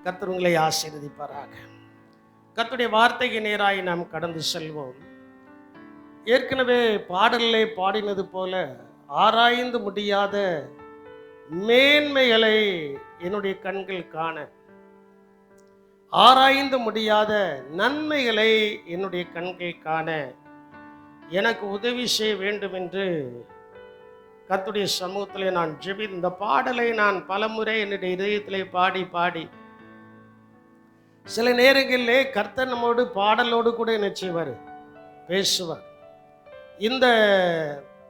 கர்த்தர் உங்களை ஆசீர்வதிப்பாராக. கர்த்தருடைய வார்த்தைக்கு நேராய் நாம் கடந்து செல்வோம். ஏற்கனவே பாடலிலே பாடினது போல ஆராய்ந்து முடியாத மேன்மைகளை என்னுடைய கண்கள் காண, ஆராய்ந்து முடியாத நன்மைகளை என்னுடைய கண்கள் காண எனக்கு உதவி செய்ய வேண்டும் என்று கர்த்தருடைய சமூகத்திலே நான் இந்த பாடலை நான் பலமுறை என்னுடைய இதயத்திலே பாடி பாடி சில நேரங்களிலே கர்த்தர் நம்மோடு பாடலோடு கூட என்ன செய்வார், பேசுவார். இந்த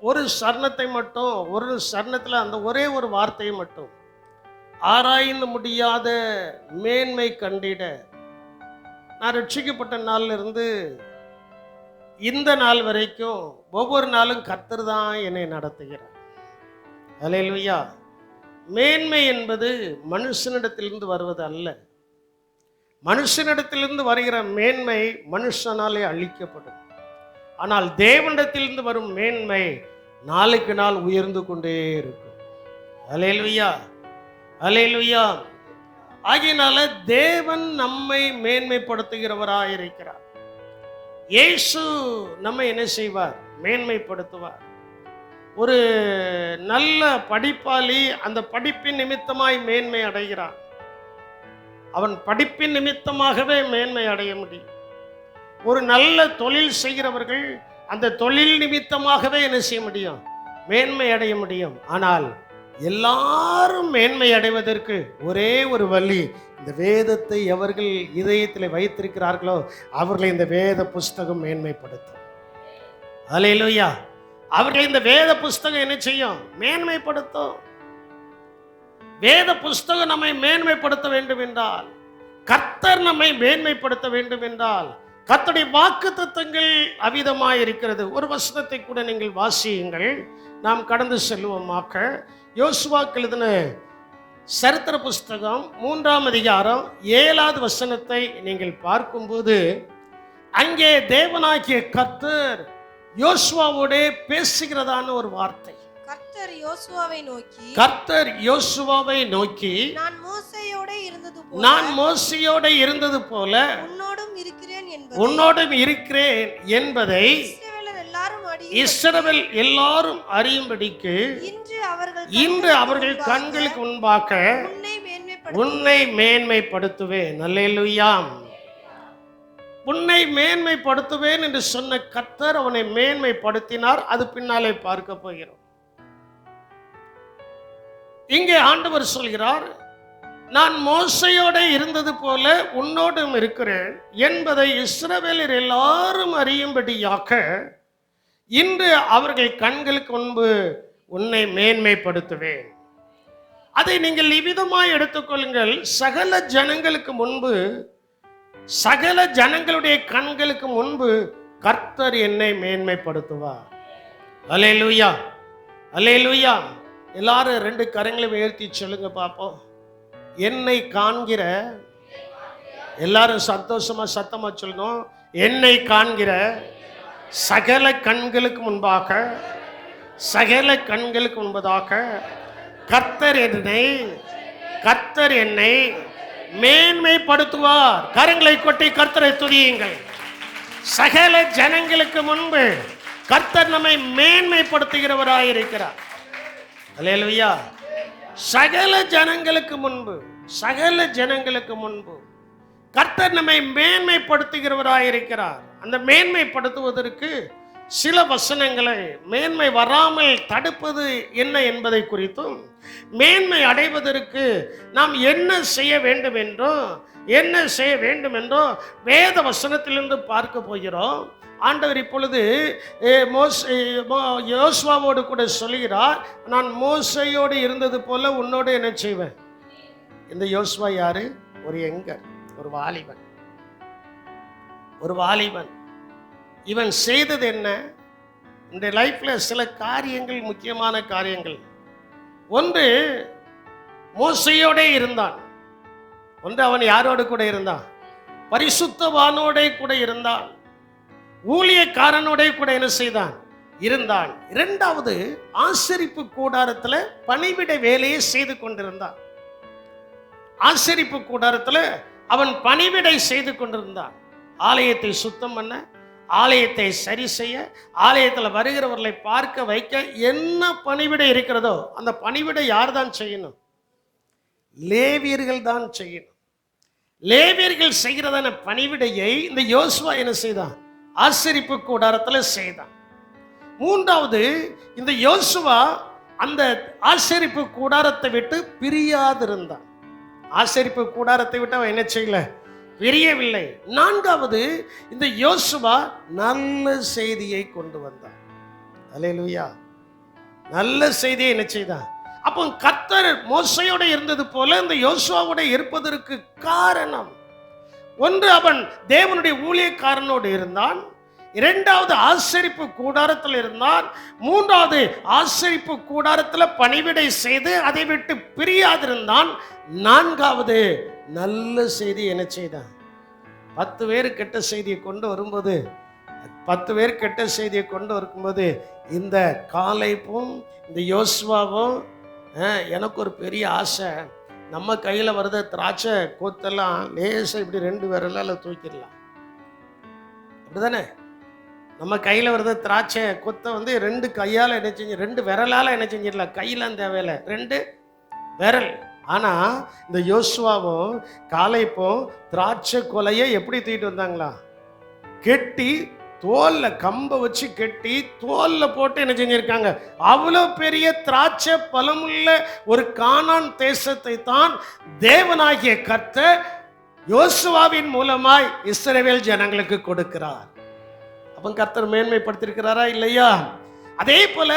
ஒரு சரணத்தை மட்டும், ஒரு சரணத்தில் அந்த ஒரே ஒரு வார்த்தையை மட்டும், ஆராய்ந்து முடியாத மேன்மை கண்டிட, நான் ரட்சிக்கப்பட்ட நாளில் இருந்து இந்த நாள் வரைக்கும் ஒவ்வொரு நாளும் கர்த்தர் தான் என்னை நடத்துகிறார். அல்லேலூயா. மேன்மை என்பது மனுஷனிடத்திலிருந்து வருவது அல்ல. மனுஷனிடத்திலிருந்து வருகிற மேன்மை மனுஷனாலே அழிக்கப்படும். ஆனால் தேவனிடத்திலிருந்து வரும் மேன்மை நாளுக்கு நாள் உயர்ந்து கொண்டே இருக்கும். அல்லேலூயா, அல்லேலூயா. ஆகையினால தேவன் நம்மை மேன்மைப்படுத்துகிறவராயிருக்கிறார். இயேசு நம்மை என்ன செய்வார், மேன்மைப்படுத்துவார். ஒரு நல்ல படிப்பாளி அந்த படிப்பின் நிமித்தமாய் மேன்மை அடைகிறான். அவன் படிப்பின் நிமித்தமாகவே மேன்மை அடைய முடியும். ஒரு நல்ல தொழில் செய்கிறவர்கள் அந்த தொழில் நிமித்தமாகவே என்ன செய்ய முடியும், மேன்மை அடைய முடியும். ஆனால் எல்லாரும் மேன்மை அடைவதற்கு ஒரே ஒரு வழி, இந்த வேதத்தை எவர்கள் இதயத்தில் வைத்திருக்கிறார்களோ அவர்களை இந்த வேத புஸ்தகம் மேன்மைப்படுத்தும். அல்லேலூயா. அவர்கள் இந்த வேத புஸ்தகம் என்ன செய்யும், மேன்மைப்படுத்தும். வேத புஸ்தகம் நம்மை மேன்மைப்படுத்த வேண்டும் என்றால், கர்த்தர் நம்மை மேன்மைப்படுத்த வேண்டும் என்றால், கர்த்தருடைய வாக்குத்தத்தங்கள் அவிதமாய் இருக்கிறது. ஒரு வசனத்தை கூட நீங்கள் வாசியுங்கள், நாம் கடந்து செல்வோமாக. யோசுவாக்கு எழுதின சரித்திர புஸ்தகம் 3ஆம் அதிகாரம் 7வது வசனத்தை நீங்கள் பார்க்கும்போது, அங்கே தேவனாகிய கர்த்தர் யோசுவாவோட பேசுகிறதான ஒரு வார்த்தை. கர்த்தர் யோசுவாவை நோக்கி நான் மோசேயோட இருந்தது போல உன்னோடும் இருக்கிறேன் என்பதை இஸ்ரவேல் எல்லாரும் அறியும்படிக்கு இன்று அவர்கள் கண்களுக்கு முன்பாக உன்னை மேன்மைப்படுத்துவேன். அல்லேலூயா. உன்னை மேன்மைப்படுத்துவேன் என்று சொன்ன கர்த்தர் அவனை மேன்மைப்படுத்தினார். அது பின்னாலே பார்க்க போகிறோம். இங்கே ஆண்டவர் சொல்கிறார், நான் மோசையோட இருந்தது போல உன்னோடும் இருக்கிறேன் என்பதை இஸ்ரவேலர் எல்லாரும் அறியும்படியாக இன்று அவர்கள் கண்களுக்கு முன்பு உன்னை மேன்மைப்படுத்துவேன். அதை நீங்கள் இவ்விதமாய் எடுத்துக்கொள்ளுங்கள். சகல ஜனங்களுக்கு முன்பு, சகல ஜனங்களுடைய கண்களுக்கு முன்பு கர்த்தர் என்னை மேன்மைப்படுத்துவார். அல்லேலூயா, அல்லேலூயா. எல்லாரும் 2 கரங்களை உயர்த்தி சொல்லுங்க பாப்போம். என்னை காண்கிற, எல்லாரும் சந்தோஷமா சத்தமா சொல்லணும், என்னை காண்கிற சகல கண்களுக்கு முன்பாக, சகல கண்களுக்கு முன்பதாக கர்த்தர் என்னை மேன்மைப்படுத்துவார். கரங்களை கொட்டி கர்த்தரை துதியுங்கள். சகல ஜனங்களுக்கு முன்பு கர்த்தர் நம்மை மேன்மைப்படுத்துகிறவராயிருக்கிறார். அல்லேலூயா. சகல ஜனங்களுக்கு முன்பு, சகல ஜனங்களுக்கு முன்பு கர்த்தர் நம்மை மேன்மைப்படுத்துகிறவராயிருக்கிறார். அந்த மேன்மைப்படுத்துவதற்கு சில வசனங்களை, மேன்மை வராமல் தடுப்பது என்ன என்பதை குறித்தும், மேன்மை அடைவதற்கு நாம் என்ன செய்ய வேண்டும் என்றோ வேத வசனத்திலிருந்து பார்க்க போகிறோம். ஆண்டவர் இப்பொழுது யோசுவாவோடு கூட சொல்கிறார், நான் மோசையோடு இருந்தது போல உன்னோடு என்ன செய்வேன். இந்த யோசுவா யாரு? ஒரு யங்கர், ஒரு வாலிபன். இவன் செய்தது என்ன? இந்த லைஃப்ல சில காரியங்கள், முக்கியமான காரியங்கள். ஒன்று, மோசையோட இருந்தான். ஒன்று, அவன் யாரோடு கூட இருந்தான்? பரிசுத்தவானோட கூட இருந்தான். ஊழியக்காரனோட கூட என்ன செய்தான்? இருந்தான். இரண்டாவது, ஆசரிப்பு கூடாரத்தில் பணிவிட வேலையை செய்து கொண்டிருந்தான். ஆசரிப்பு கூடாரத்தில் அவன் பணிவிடை செய்து கொண்டிருந்தான். ஆலயத்தை சுத்தம் பண்ண, ஆலயத்தை சரி செய்ய, ஆலயத்தில் வருகிறவர்களை பார்க்க வைக்க என்ன பணிவிடை இருக்கிறதோ அந்த பணிவிடை யார் தான் செய்யணும்? லேவியர்கள் தான் செய்யணும். லேவியர்கள் செய்கிறதான பணிவிடையை இந்த யோசுவா என்ன செய்தான்? ஆசரிப்பு கூடாரத்தில் செய்தான். மூன்றாவது, இந்த யோசுவா அந்த ஆசரிப்பு கூடாரத்தை விட்டு பிரியாதிருந்தான். ஆசரிப்பு கூடாரத்தை விட்டு அவன் என்ன செய்யல? பிரியவில்லை. நான்காவது, இந்த யோசுவா நல்ல செய்தியை கொண்டு வந்தான். அல்லேலூயா. நல்ல செய்தியை என்ன செய்தான்? அப்போ கர்த்தர் மோசையோட இருந்தது போல இந்த யோசுவாவோட இருப்பதற்கு காரணம், ஒன்று, அவன் தேவனுடைய ஊழியக்காரனோடு இருந்தான். இரண்டாவது, ஆசரிப்பு கூடாரத்தில் இருந்தான். மூன்றாவது, ஆசரிப்பு கூடாரத்தில் பணிவிடை செய்து அதை விட்டு பிரியாதிருந்தான். நான்காவது, நல்ல செய்தி என்ன செய்தான்? 10 பேர் கெட்ட செய்தியை கொண்டு வரும்போது, 10 பேர் கெட்ட செய்தியை கொண்டு வரும்போது இந்த காலேபும் இந்த யோசுவாவும், எனக்கு ஒரு பெரிய ஆசை, நம்ம கையில் வருத திராட்சை கொத்தெல்லாம் லேசாக இப்படி 2 விரலால் தூக்கிடலாம், அப்படிதானே? நம்ம கையில் வருத திராட்சை கொத்தை வந்து 2 கையால் என்ன செஞ்சு, 2 விரலால் என்ன செஞ்சிடலாம், கையெல்லாம் தேவையில்லை, 2 விரல். ஆனால் இந்த யோசுவாவும் காலேபும் திராட்சை கொலையை எப்படி தூக்கிட்டு வந்தாங்களா? கெட்டி தோல்ல கம்ப வச்சு கெட்டி தோல்ல போட்டு என்ன செஞ்சிருக்காங்க? அவ்வளோ பெரிய திராட்சை பலமுள்ள ஒரு கானான் தேசத்தை தான் தேவனாகிய கர்த்தர் யோசுவாவின் மூலமாய் இஸ்ரவேல் ஜனங்களுக்கு கொடுக்கிறார். அப்ப கர்த்தர் மேன்மைப்படுத்தியிருக்கிறாரா இல்லையா? அதே போல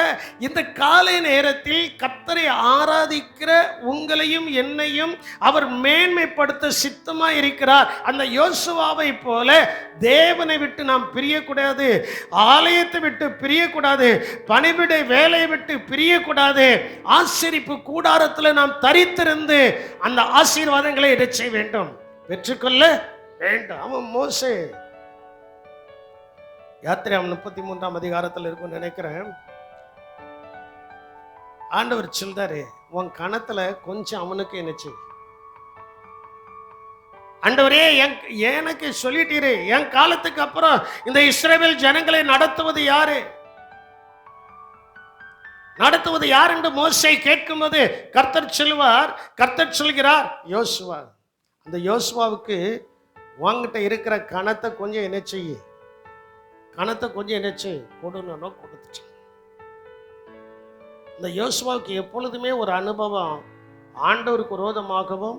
இந்த காலை நேரத்தில் கர்த்தரை ஆராதிக்கிற உங்களையும் என்னையும் அவர் மேன்மைப்படுத்த சித்தமாக இருக்கிறார். அந்த யோசுவாவை போல தேவனை விட்டு நாம் பிரியக்கூடாது, ஆலயத்தை விட்டு பிரியக்கூடாது, பணிவிடை வேலையை விட்டு பிரியக்கூடாது. ஆசரிப்பு கூடாரத்தில் நாம் தரித்திருந்து அந்த ஆசீர்வாதங்களை எடுக்க செய்ய வேண்டும், பெற்றுக்கொள்ள வேண்டும். அவன் மோசே யாத்திரை 33ஆம் அதிகாரத்தில் இருக்கும்னு நினைக்கிறேன். ஆண்டவர் சொல்றாரு, உன் கணத்துல கொஞ்சம் அவனுக்கு என்னச்சு, ஆண்டவரே எனக்கு சொல்லிட்டீரு, என் காலத்துக்கு அப்புறம் இந்த இஸ்ரவேல் ஜனங்களை நடத்துவது யாரு? நடத்துவது யார் என்று மோசே கேட்கும்போது கர்த்தர் சொல்கிறார் யோசுவா. அந்த யோசுவாவுக்கு உன்கிட்ட இருக்கிற கணத்தை கொஞ்சம் என்ன செய்ய, கணத்தை கொஞ்சம் என்னச்சு கொடுன்னு கொடுத்துச்சு. இந்த யோசுவாவுக்கு எப்பொழுதுமே ஒரு அனுபவம், ஆண்டவருக்கு விரோதமாகவும்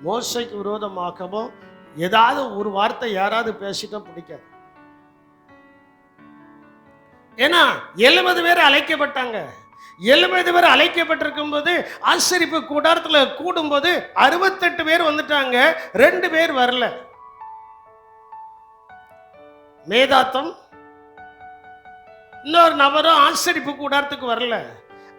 மோசைக்கு விரோதமாகவும் ஏதாவது ஒரு வார்த்தை யாராவது பேசிட்டா பிடிக்காது. ஏன்னா 70 பேர் அழைக்கப்பட்டாங்க. 70 பேர் அழைக்கப்பட்டிருக்கும் போது ஆசரிப்பு கூடாரத்தில் கூடும்போது 68 பேர் வந்துட்டாங்க, 2 பேர் வரல. மேதாத்தம் இன்னொரு நபரும் ஆசரிப்பு கூடாரத்துக்கு வரல.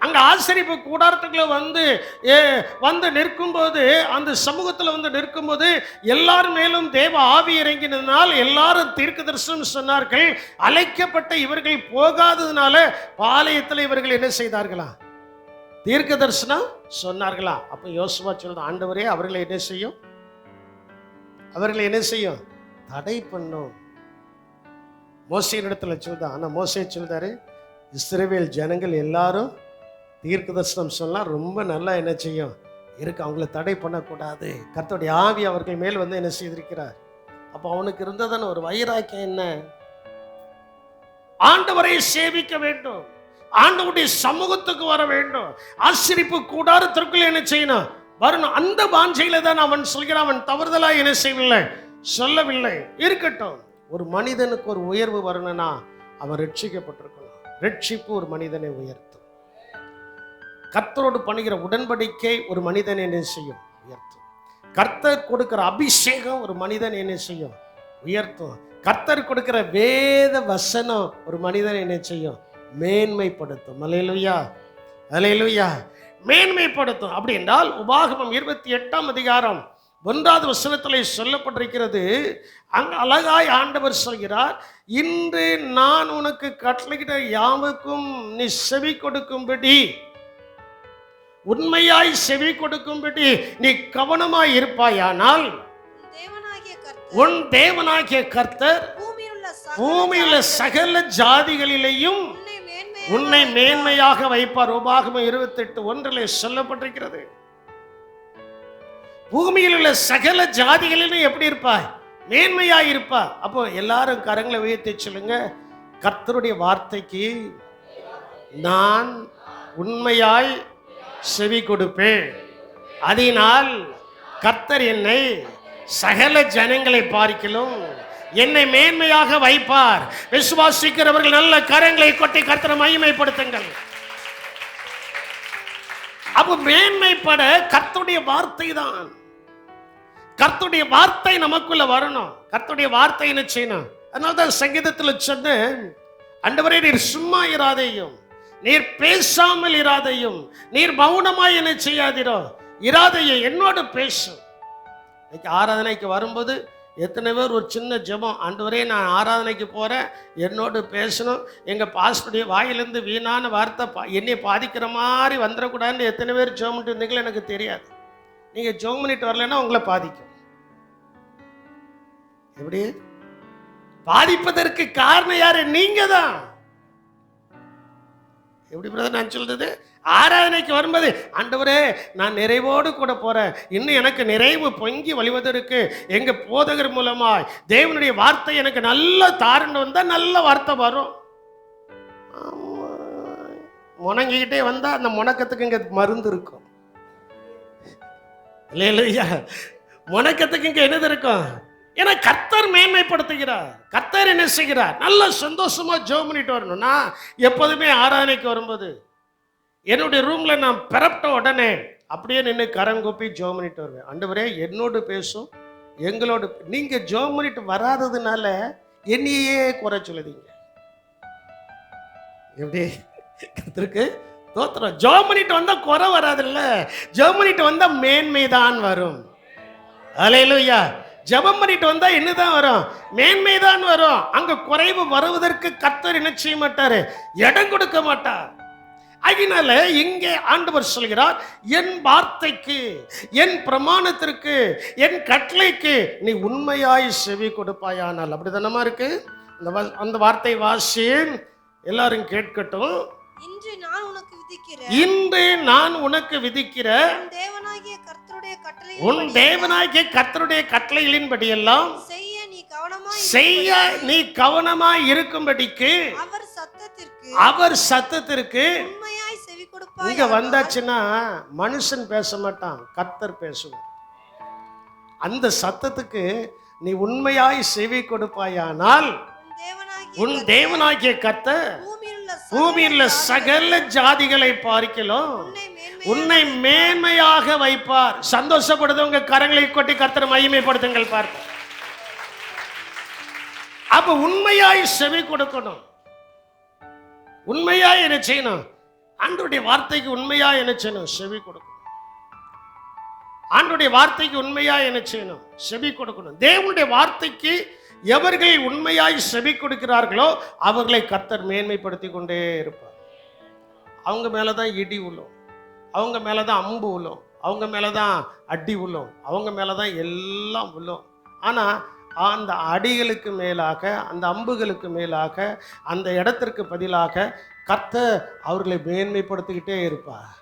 அங்க ஆசரிப்பு கூடாரத்துக்குள்ள வந்து நிற்கும்போது, அந்த சமூகத்தில் வந்து நிற்கும்போது எல்லாரும் மேலும் தேவ ஆவி இறங்கினதுனால் எல்லாரும் தீர்க்க தரிசனம் சொன்னார்கள். அழைக்கப்பட்ட இவர்கள் போகாததுனால பாளையத்தில் இவர்கள் என்ன செய்தார்களா? தீர்க்க தரிசனம் சொன்னார்களா? அப்ப யோசுவா சொல்ற, ஆண்டவரே அவர்களை என்ன செய்யும்? அவர்களை என்ன செய்யும்? தடை பண்ணும். மோசையின் இடத்துல சொல்லுதா? ஆனால் மோசே சொல்றாரு, இஸ்ரவேல் ஜனங்கள் எல்லாரும் தீர்க்க தரிசனம் சொல்லலாம், ரொம்ப நல்லா என்ன செய்யும் இருக்கு, அவங்கள தடை பண்ணக்கூடாது. கர்த்தருடைய ஆவி அவர்கள் மேல் வந்து என்ன செய்திருக்கிறார். அப்போ அவனுக்கு இருந்ததான ஒரு வைராக்கியம் என்ன? ஆண்டவரை சேவிக்க வேண்டும், ஆண்டவருடைய சமூகத்துக்கு வர வேண்டும், ஆசரிப்பு கூடாரத்திற்குள்ள என்ன செய்யணும், வரணும். அந்த வாஞ்சையில தான் அவன் சொல்கிறான். அவன் தவறுதலா என்ன செய்யவில்லை, சொல்லவில்லை. இருக்கட்டும், ஒரு மனிதனுக்கு ஒரு உயர்வு வரணும்னா அவன் ரட்சிக்கப்பட்டிருக்கணும். ரட்சிப்பு ஒரு மனிதனை உயர்த்தும். கர்த்தரோடு பண்ணுகிற உடன்படிக்கை ஒரு மனிதனை என்ன செய்யும்? உயர்த்தும். கர்த்தர் கொடுக்கிற அபிஷேகம் ஒரு மனிதன் என்ன செய்யும்? உயர்த்தும். கர்த்தர் கொடுக்கிற வேத வசனம் ஒரு மனிதனை என்ன செய்யும்? மேன்மைப்படுத்தும். அல்லேலூயா, அல்லேலூயா. மேன்மைப்படுத்தும். அப்படி என்றால் உபாகமம் 28ஆம் அதிகாரம் 1வது வசனத்திலே சொல்லப்பட்டிருக்கிறது. அங்கு அழகாய் ஆண்டவர் சொல்கிறார், இன்று நான் உனக்கு கட்டளையிட்ட யாவுக்கும் நீ செவி கொடுக்கும்படி உண்மையாய் செவி கொடுக்கும்படி நீ கவனமாய் இருப்பாயானால் உன் தேவனாகிய கர்த்தர் பூமியுள்ள சகல ஜாதிகளிலேயும் உன்னை மேன்மையாக வைப்பார். உபாகமம் 28:1 சொல்லப்பட்டிருக்கிறது. பூமியில் உள்ள சகல ஜாதிகளிலும் எப்படி இருப்பாய்? மேன்மையாய் இருப்பா. அப்போ எல்லாரும் கரங்களை உயர்த்தி சொல்லுங்க, கர்த்தருடைய வார்த்தைக்கு நான் உண்மையாய் செவி கொடுப்பேன். அதனால் கர்த்தர் என்னை சகல ஜனங்களை பார்க்கிலும் என்னை மேன்மையாக வைப்பார். விசுவாசிக்கிறவர்கள் நல்ல கரங்களை கொட்டி கர்த்தரை மகிமைப்படுத்துங்கள். அப்ப மேன்மைப்பட கர்த்தருடைய வார்த்தை தான். கர்த்தருடைய வார்த்தை நமக்குள்ள வரணும். கர்த்தருடைய வார்த்தை என்ன செய்யணும்? அதனால்தான் சங்கீதத்தில் சொன்ன, ஆண்டவரே நீர் சும்மா இராதையும், நீர் பேசாமல் இராதையும், நீர் மௌனமாய் என்ன செய்யாதிரோ இராதையும், என்னோடு பேசும். இன்னைக்கு ஆராதனைக்கு வரும்போது எத்தனை பேர் ஒரு சின்ன ஜெபம், ஆண்டவரே நான் ஆராதனைக்கு போகிறேன், என்னோடு பேசணும், எங்கள் பாஸ்டருடைய வாயிலிருந்து வீணான வார்த்தை என்னை பாதிக்கிற மாதிரி வந்துடக்கூடாதுன்னு எத்தனை பேர் ஜெபம் பண்ணிட்டு இருந்தீங்களோ எனக்கு தெரியாது. நீங்கள் ஜெபம் பண்ணிட்டு வரலன்னா உங்களை பாதிக்கும். எப்படி பாதிப்பதற்கு காரணம் யாரு? நீங்க தான். எப்படி பிரதர் நான் சொல்றது? ஆராதனைக்கு வரும்போது ஆண்டவரே நான் நிறைவோடு கூட போறேன், இன்னும் எனக்கு நிறைவு பொங்கி வழிவதற்கு எங்க போதகர் மூலமாய் தேவனுடைய வார்த்தை எனக்கு நல்ல தாரண்டு வந்தா நல்ல வார்த்தை வரும். முணங்கிக்கிட்டே வந்தா அந்த முணக்கத்துக்கு இங்க மருந்து இருக்கும். இல்லையா? முணக்கத்துக்கு இங்க என்னது இருக்கும்? ஏன்னா கர்த்தர் மேன்மைப்படுத்துகிறார். கர்த்தர் என்ன செய்கிறார்? நல்ல சந்தோஷமா ஜெபம் பண்ணிட்டு வரணும். நான் எப்போதுமே ஆராதனைக்கு வரும்போது என்னுடைய ரூம்ல நான் பிறப்பிட்ட உடனே அப்படியே நின்று கரங்கொப்பி ஜெபம் பண்ணிட்டு வருவேன். ஆண்டவரே என்னோடு பேசும், எங்களோடு. நீங்க ஜெபம் பண்ணிட்டு வராததுனால என்னையே குறை சொல்லுதீங்க. எப்படி? கர்த்தருக்கு தோத்திரம். ஜெபம் பண்ணிட்டு வந்தா குறை வராதுல்ல, ஜெபம் பண்ணிட்டு வந்தா மேன்மைதான் வரும். அல்லேலூயா. ஜெபம் பண்ணிட்டு வந்தா என்னதான் வரும்? மேன்மைதான் வரும். அங்க குறைவு வருவதற்கு கர்த்தர் என்ன செய்ய மாட்டாரு? இடம் கொடுக்க மாட்டார். அதனால இங்கே ஆண்டவர் சொல்கிறார், என் வார்த்தைக்கு, என் பிரமாணத்திற்கு, என் கட்டளைக்கு நீ உண்மையாய் செவி கொடுப்பாயானால். அப்படிதானமா இருக்கு. அந்த வார்த்தை வாசி, எல்லாரும் கேட்கட்டும். இன்று நான் உனக்கு விதிக்கிற உன் தேவனாகிய கர்த்தருடைய கட்டளைகளின்படி எல்லாம் செய்ய நீ கவனமாய் இருக்கும்படிக்கு அவர் சத்தத்திற்கு இங்க வந்தாச்சுன்னா மனுஷன் பேச மாட்டான், கர்த்தர் பேசுவார். அந்த சத்தத்துக்கு நீ உண்மையாய் செவி கொடுப்பாயானால் உன் தேவனாகிய கர்த்தர் பூமியில் சகல ஜாதிகளை பார்க்கலாம் உன்னை மேன்மையாக வைப்பார். சந்தோஷப்படுறவங்க கரங்களை கொட்டி கர்த்தரை மகிமைப்படுத்துங்கள் பார்ப்போம். அப்ப உண்மையாய் செவி கொடுக்கணும். உண்மையாய் என்ன செய்யணும்? ஆண்டவருடைய வார்த்தைக்கு உண்மையாய் என்ன செய்யணும்? செவி கொடுக்கணும். ஆண்டவருடைய வார்த்தைக்கு உண்மையாய் என்ன செய்யணும்? செவி கொடுக்கணும். தேவனுடைய வார்த்தைக்கு எவர்கள் உண்மையாய் செவி கொடுக்கிறார்களோ அவர்களை கர்த்தர் மேன்மைப்படுத்தி கொண்டே இருப்பார். அவங்க மேலதான் இடி உள்ள, அவங்க மேலதான் அம்பு உள்ளோம், அவங்க மேலதான் அடி உள்ளோம், அவங்க மேலதான் எல்லாம் உள்ளோம். ஆனா அந்த அடிகளுக்கு மேலாக, அந்த அம்புகளுக்கு மேலாக, அந்த இடத்திற்கு பதிலாக கர்த்தர் அவர்களை மேன்மைப்படுத்திக்கிட்டே இருப்பார்.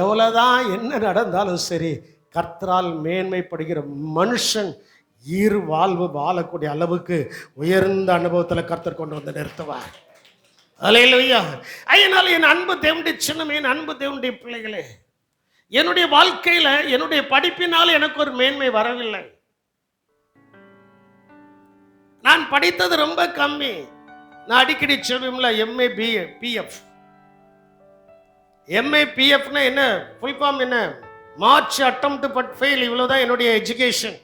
எவ்வளவுதான் என்ன நடந்தாலும் சரி, கர்த்தரால் மேன்மைப்படுகிற மனுஷன் ஈர் வாழ்வு வாழக்கூடிய அளவுக்கு உயர்ந்த அனுபவத்தில் கர்த்தர் கொண்டு வந்து நிறுத்துவார். அல்லேலூயா. அதனால என் அன்பு தேவனுடைய சின்னமே, என் அன்பு தேவனுடைய பிள்ளைகளே, என்னுடைய வாழ்க்கையில என்னுடைய படிப்பினால் எனக்கு ஒரு மேன்மை வரவில்லை. நான் படித்தது ரொம்ப கம்மி. நான் அடிக்கடி சொல்லும்ல, எம்ஏ பிஏ பிஎஃப். எம்ஏ பிஎஃப்னா என்ன? ஃபுல் ஃபார்ம் என்ன? March attempt but fail. இவ்வளவுதான் என்னுடைய எஜுகேஷன்.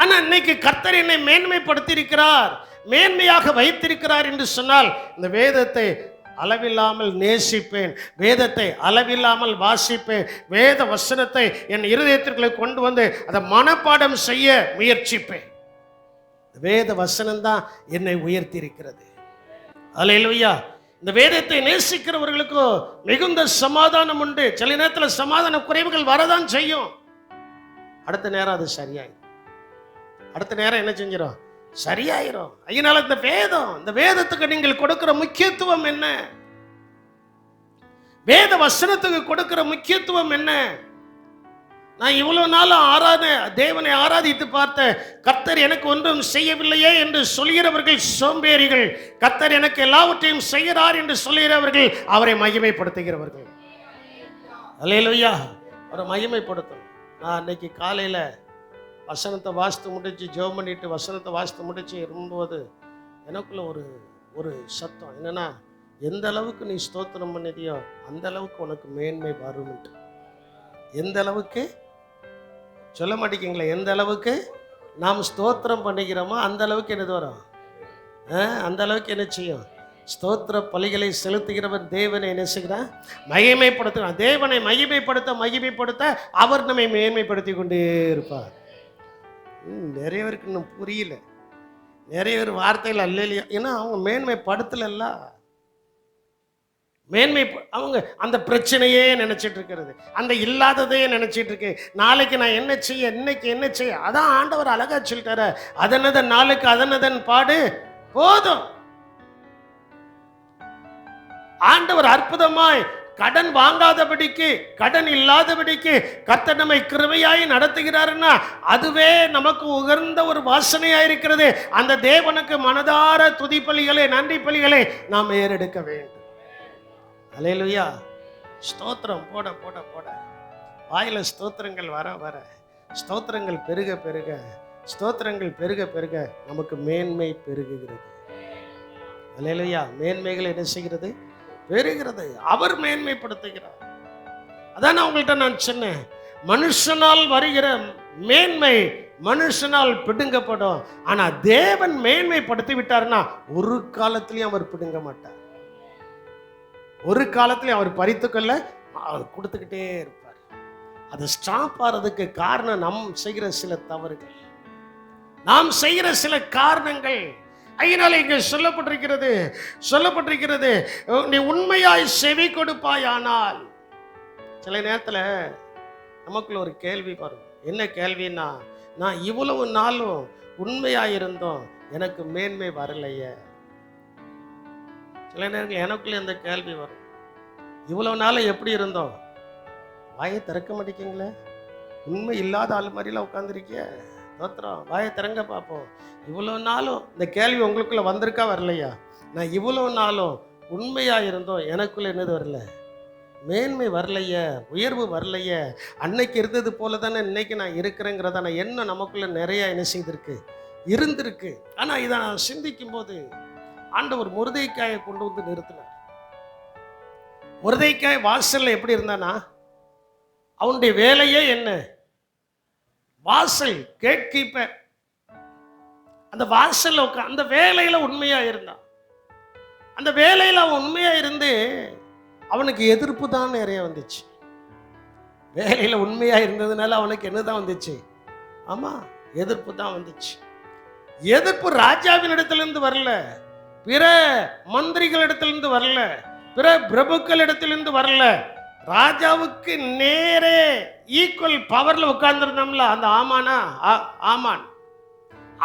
ஆனா இன்னைக்கு கர்த்தர் என்னை மேன்மைப்படுத்தி இருக்கிறார், மேன்மையாக வைத்திருக்கிறார் என்று சொன்னால் இந்த வேதத்தை அளவில்லாமல் நேசிப்பேன், வேதத்தை அளவில்லாமல் வாசிப்பேன், வேத வசனத்தை என் இருதயத்திற்குள்ளே கொண்டு வந்து அதை மனப்பாடம் செய்ய முயற்சிப்பேன். வேத வசனம் தான் என்னை உயர்த்தி இருக்கிறது. அல்லேலூயா. இந்த வேதத்தை நேசிக்கிறவர்களுக்கு மிகுந்த சமாதானம் உண்டு. சில நேரத்தில் சமாதான குறைவுகள் வரதான் செய்யும். அடுத்த நேரம் அது சரியாயிரும். அடுத்த நேரம் என்ன செஞ்சிடும்? சரியாயிரும். அதனால இந்த வேதத்துக்கு நீங்கள் கொடுக்கிற முக்கியத்துவம் என்ன? வேத வசனத்துக்கு கொடுக்கிற முக்கியத்துவம் என்ன? நான் இவ்வளவு நாள் தேவனை ஆராதித்து பார்த்த கர்த்தர் எனக்கு ஒன்றும் செய்யவில்லையே என்று சொல்கிறவர்கள் சோம்பேறிகள். கர்த்தர் எனக்கு எல்லாவற்றையும் செய்கிறார் என்று சொல்கிறவர்கள் அவரை மகிமைப்படுத்துகிறவர்கள். அல்லேலூயா. அவரை மகிமைப்படுத்தும். நான் அன்னைக்கு காலையில் வசனத்தை வாசித்து முடிச்சு ஜெபம் பண்ணிட்டு வசனத்தை வாசித்து முடிச்சு இருக்கும்போது எனக்குள்ள ஒரு சத்தம் என்னன்னா, எந்த அளவுக்கு நீ ஸ்தோத்திரம் பண்ணிதியோ அந்த அளவுக்கு உனக்கு மேன்மை வரும்ட்டு. எந்த அளவுக்கு சொல்ல மாட்டேங்கிங்களா? எந்த அளவுக்கு நாம் ஸ்தோத்திரம் பண்ணிக்கிறோமோ அந்த அளவுக்கு என்னது வரும்? அந்த அளவுக்கு என்ன செய்யும்? ஸ்தோத்திர பலிகளை செலுத்துகிறவன் தேவனை என்ன செய்கிறான்? மகிமைப்படுத்துகிறான். தேவனை மகிமைப்படுத்த அவர் நம்மை மேன்மைப்படுத்தி கொண்டே இருப்பார். நிறைய பேருக்கு இன்னும் புரியல. நிறைய பேர் வார்த்தைகள் அல்லையா, ஏன்னா அவங்க மேன்மைப்படுத்தல. அவங்க அந்த பிரச்சனையே நினைச்சிட்டு இருக்கிறது, அந்த இல்லாததையே நினைச்சிட்டு இருக்கு. நாளைக்கு நான் என்ன செய்ய, இன்னைக்கு என்ன செய்ய, அதான் ஆண்டவர் அழகா சொல்லிட்டாரு, அதனதன் நாளுக்கு அதனதன் பாடு போதும். ஆண்டவர் அற்புதமாய் கடன் வாங்காதபடிக்கு, கடன் இல்லாதபடிக்கு கர்த்தர் நம்மை கிருபையாய் நடத்துகிறாருன்னா அதுவே நமக்கு உகர்ந்த ஒரு வாசனையா இருக்கிறது. அந்த தேவனுக்கு மனதார துதி பலிகளை, நன்றி பலிகளை நாம் ஏறெடுக்க வேண்டும். அல்லேலூயா. ஸ்தோத்திரம் போட போட போட வாயில ஸ்தோத்திரங்கள் வர வர, ஸ்தோத்திரங்கள் பெருக பெருக, ஸ்தோத்திரங்கள் பெருக பெருக நமக்கு மேன்மை பெருகுகிறது. அல்லேலூயா. மேன்மைகள் என்ன செய்கிறது? பெறுகிறது. அவர் மேன்மைப்படுத்துகிறார். அதான் உங்கள்கிட்ட நான் சொன்னேன், மனுஷனால் வருகிற மேன்மை மனுஷனால் பிடுங்கப்படும். ஆனா தேவன் மேன்மைப்படுத்தி விட்டார்னா ஒரு காலத்திலையும் அவர் பிடுங்க மாட்டார். ஒரு காலத்திலையும் அவர் பறித்துக்கொள்ள அவர் கொடுத்துக்கிட்டே இருப்பார். அது ஸ்டாப் ஆறதுக்கு காரணம் நாம் செய்கிற சில தவறுகள், நாம் செய்கிற சில காரணங்கள். அதனால இங்க சொல்லப்பட்டிருக்கிறது நீ உண்மையாய் செவி கொடுப்பாயானால். சில நேரத்தில் நமக்குள்ள ஒரு கேள்வி வரும். என்ன கேள்வின்னா, நான் இவ்வளவு நாளும் உண்மையாயிருந்தோம், எனக்கு மேன்மை வரலையே. சில நேரங்கள் எனக்குள்ள இந்த கேள்வி வரும், இவ்வளவு நாளும் எப்படி இருந்தோம், வாயை திறக்க மாட்டேங்கிங்களே, உண்மை இல்லாத ஆள் மாதிரிலாம் உட்காந்துருக்கிய, தோத்திரம் வாயை திறங்க பார்ப்போம். இவ்வளவு நாளும் இந்த கேள்வி உங்களுக்குள்ள வந்திருக்கா வரலையா? நான் இவ்வளவு நாளும் உண்மையா இருந்தோம், எனக்குள்ள என்னது வரல, மேன்மை வரலைய, உயர்வு வரலைய. அன்னைக்கு இருந்தது போல தானே இன்னைக்கு நான் இருக்கிறேங்கிறதான எண்ணம் நமக்குள்ள நிறைய என்ன செய்திருக்கு, இருந்திருக்கு. ஆனா இதை நான் சிந்திக்கும் போது ஆண்டவர் முருதைக்காயை கொண்டு வந்து நிறுத்தினார். முருதைக்காய் வாசல்ல எப்படி இருந்தானா, அவனுடைய வேலையே என்ன, வாசல் கேட் கீப்பர். அந்த வாசல்ல அந்த வேலையில உண்மையா இருந்தான். அந்த வேலையில அவன் உண்மையா இருந்து அவனுக்கு எதிர்ப்பு தான் நிறைய வந்துச்சு. வேலையில உண்மையா இருந்ததுனால அவனுக்கு என்னதான் வந்துச்சு? ஆமா, எதிர்ப்பு தான் வந்துச்சு. எதிர்ப்பு ராஜாவின் இடத்திலிருந்து வரல, பிற மந்திரிகள் இடத்திலிருந்து வரல, பிற பிரபுக்கள் இடத்திலிருந்து வரல. ராஜாவுக்கு நேரே ஈக்குவல் பவர்ல உட்கார்ந்துருந்தோம்ல அந்த ஆமான்,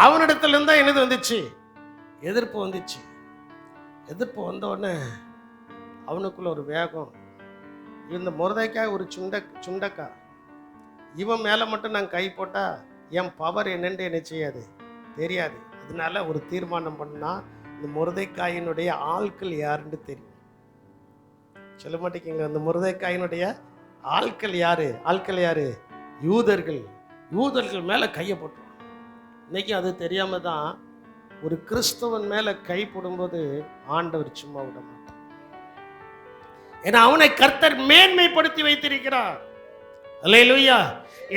அவனிடத்துல இருந்தா என்னது வந்துச்சு? எதிர்ப்பு வந்துச்சு. எதிர்ப்பு வந்த உடனே அவனுக்குள்ள ஒரு வேகம். இந்த முருதைக்காய் ஒரு சுண்டக்கா, இவன் மேல மட்டும் நான் கை போட்டா என் பவர் என்னன்னு என்ன செய்யாது, தெரியாது. அதனால ஒரு தீர்மானம் பண்ணா, இந்த முருதைக்காயினுடைய ஆட்கள் யாருன்னு தெரியும். சொல்ல மாட்டேங்க, அந்த முருதைக்காயினுடைய ஆட்கள் யாரு? யூதர்கள் மேல கையை போட்டுருவான். இன்னைக்கு அது தெரியாம தான் ஒரு கிறிஸ்தவன் மேல கை போடும்போது ஆண்டவர் சும்மா விட மாட்டார். ஏன்னா அவனை கர்த்தர் மேன்மைப்படுத்தி வைத்திருக்கிறார். அல்லேலூயா.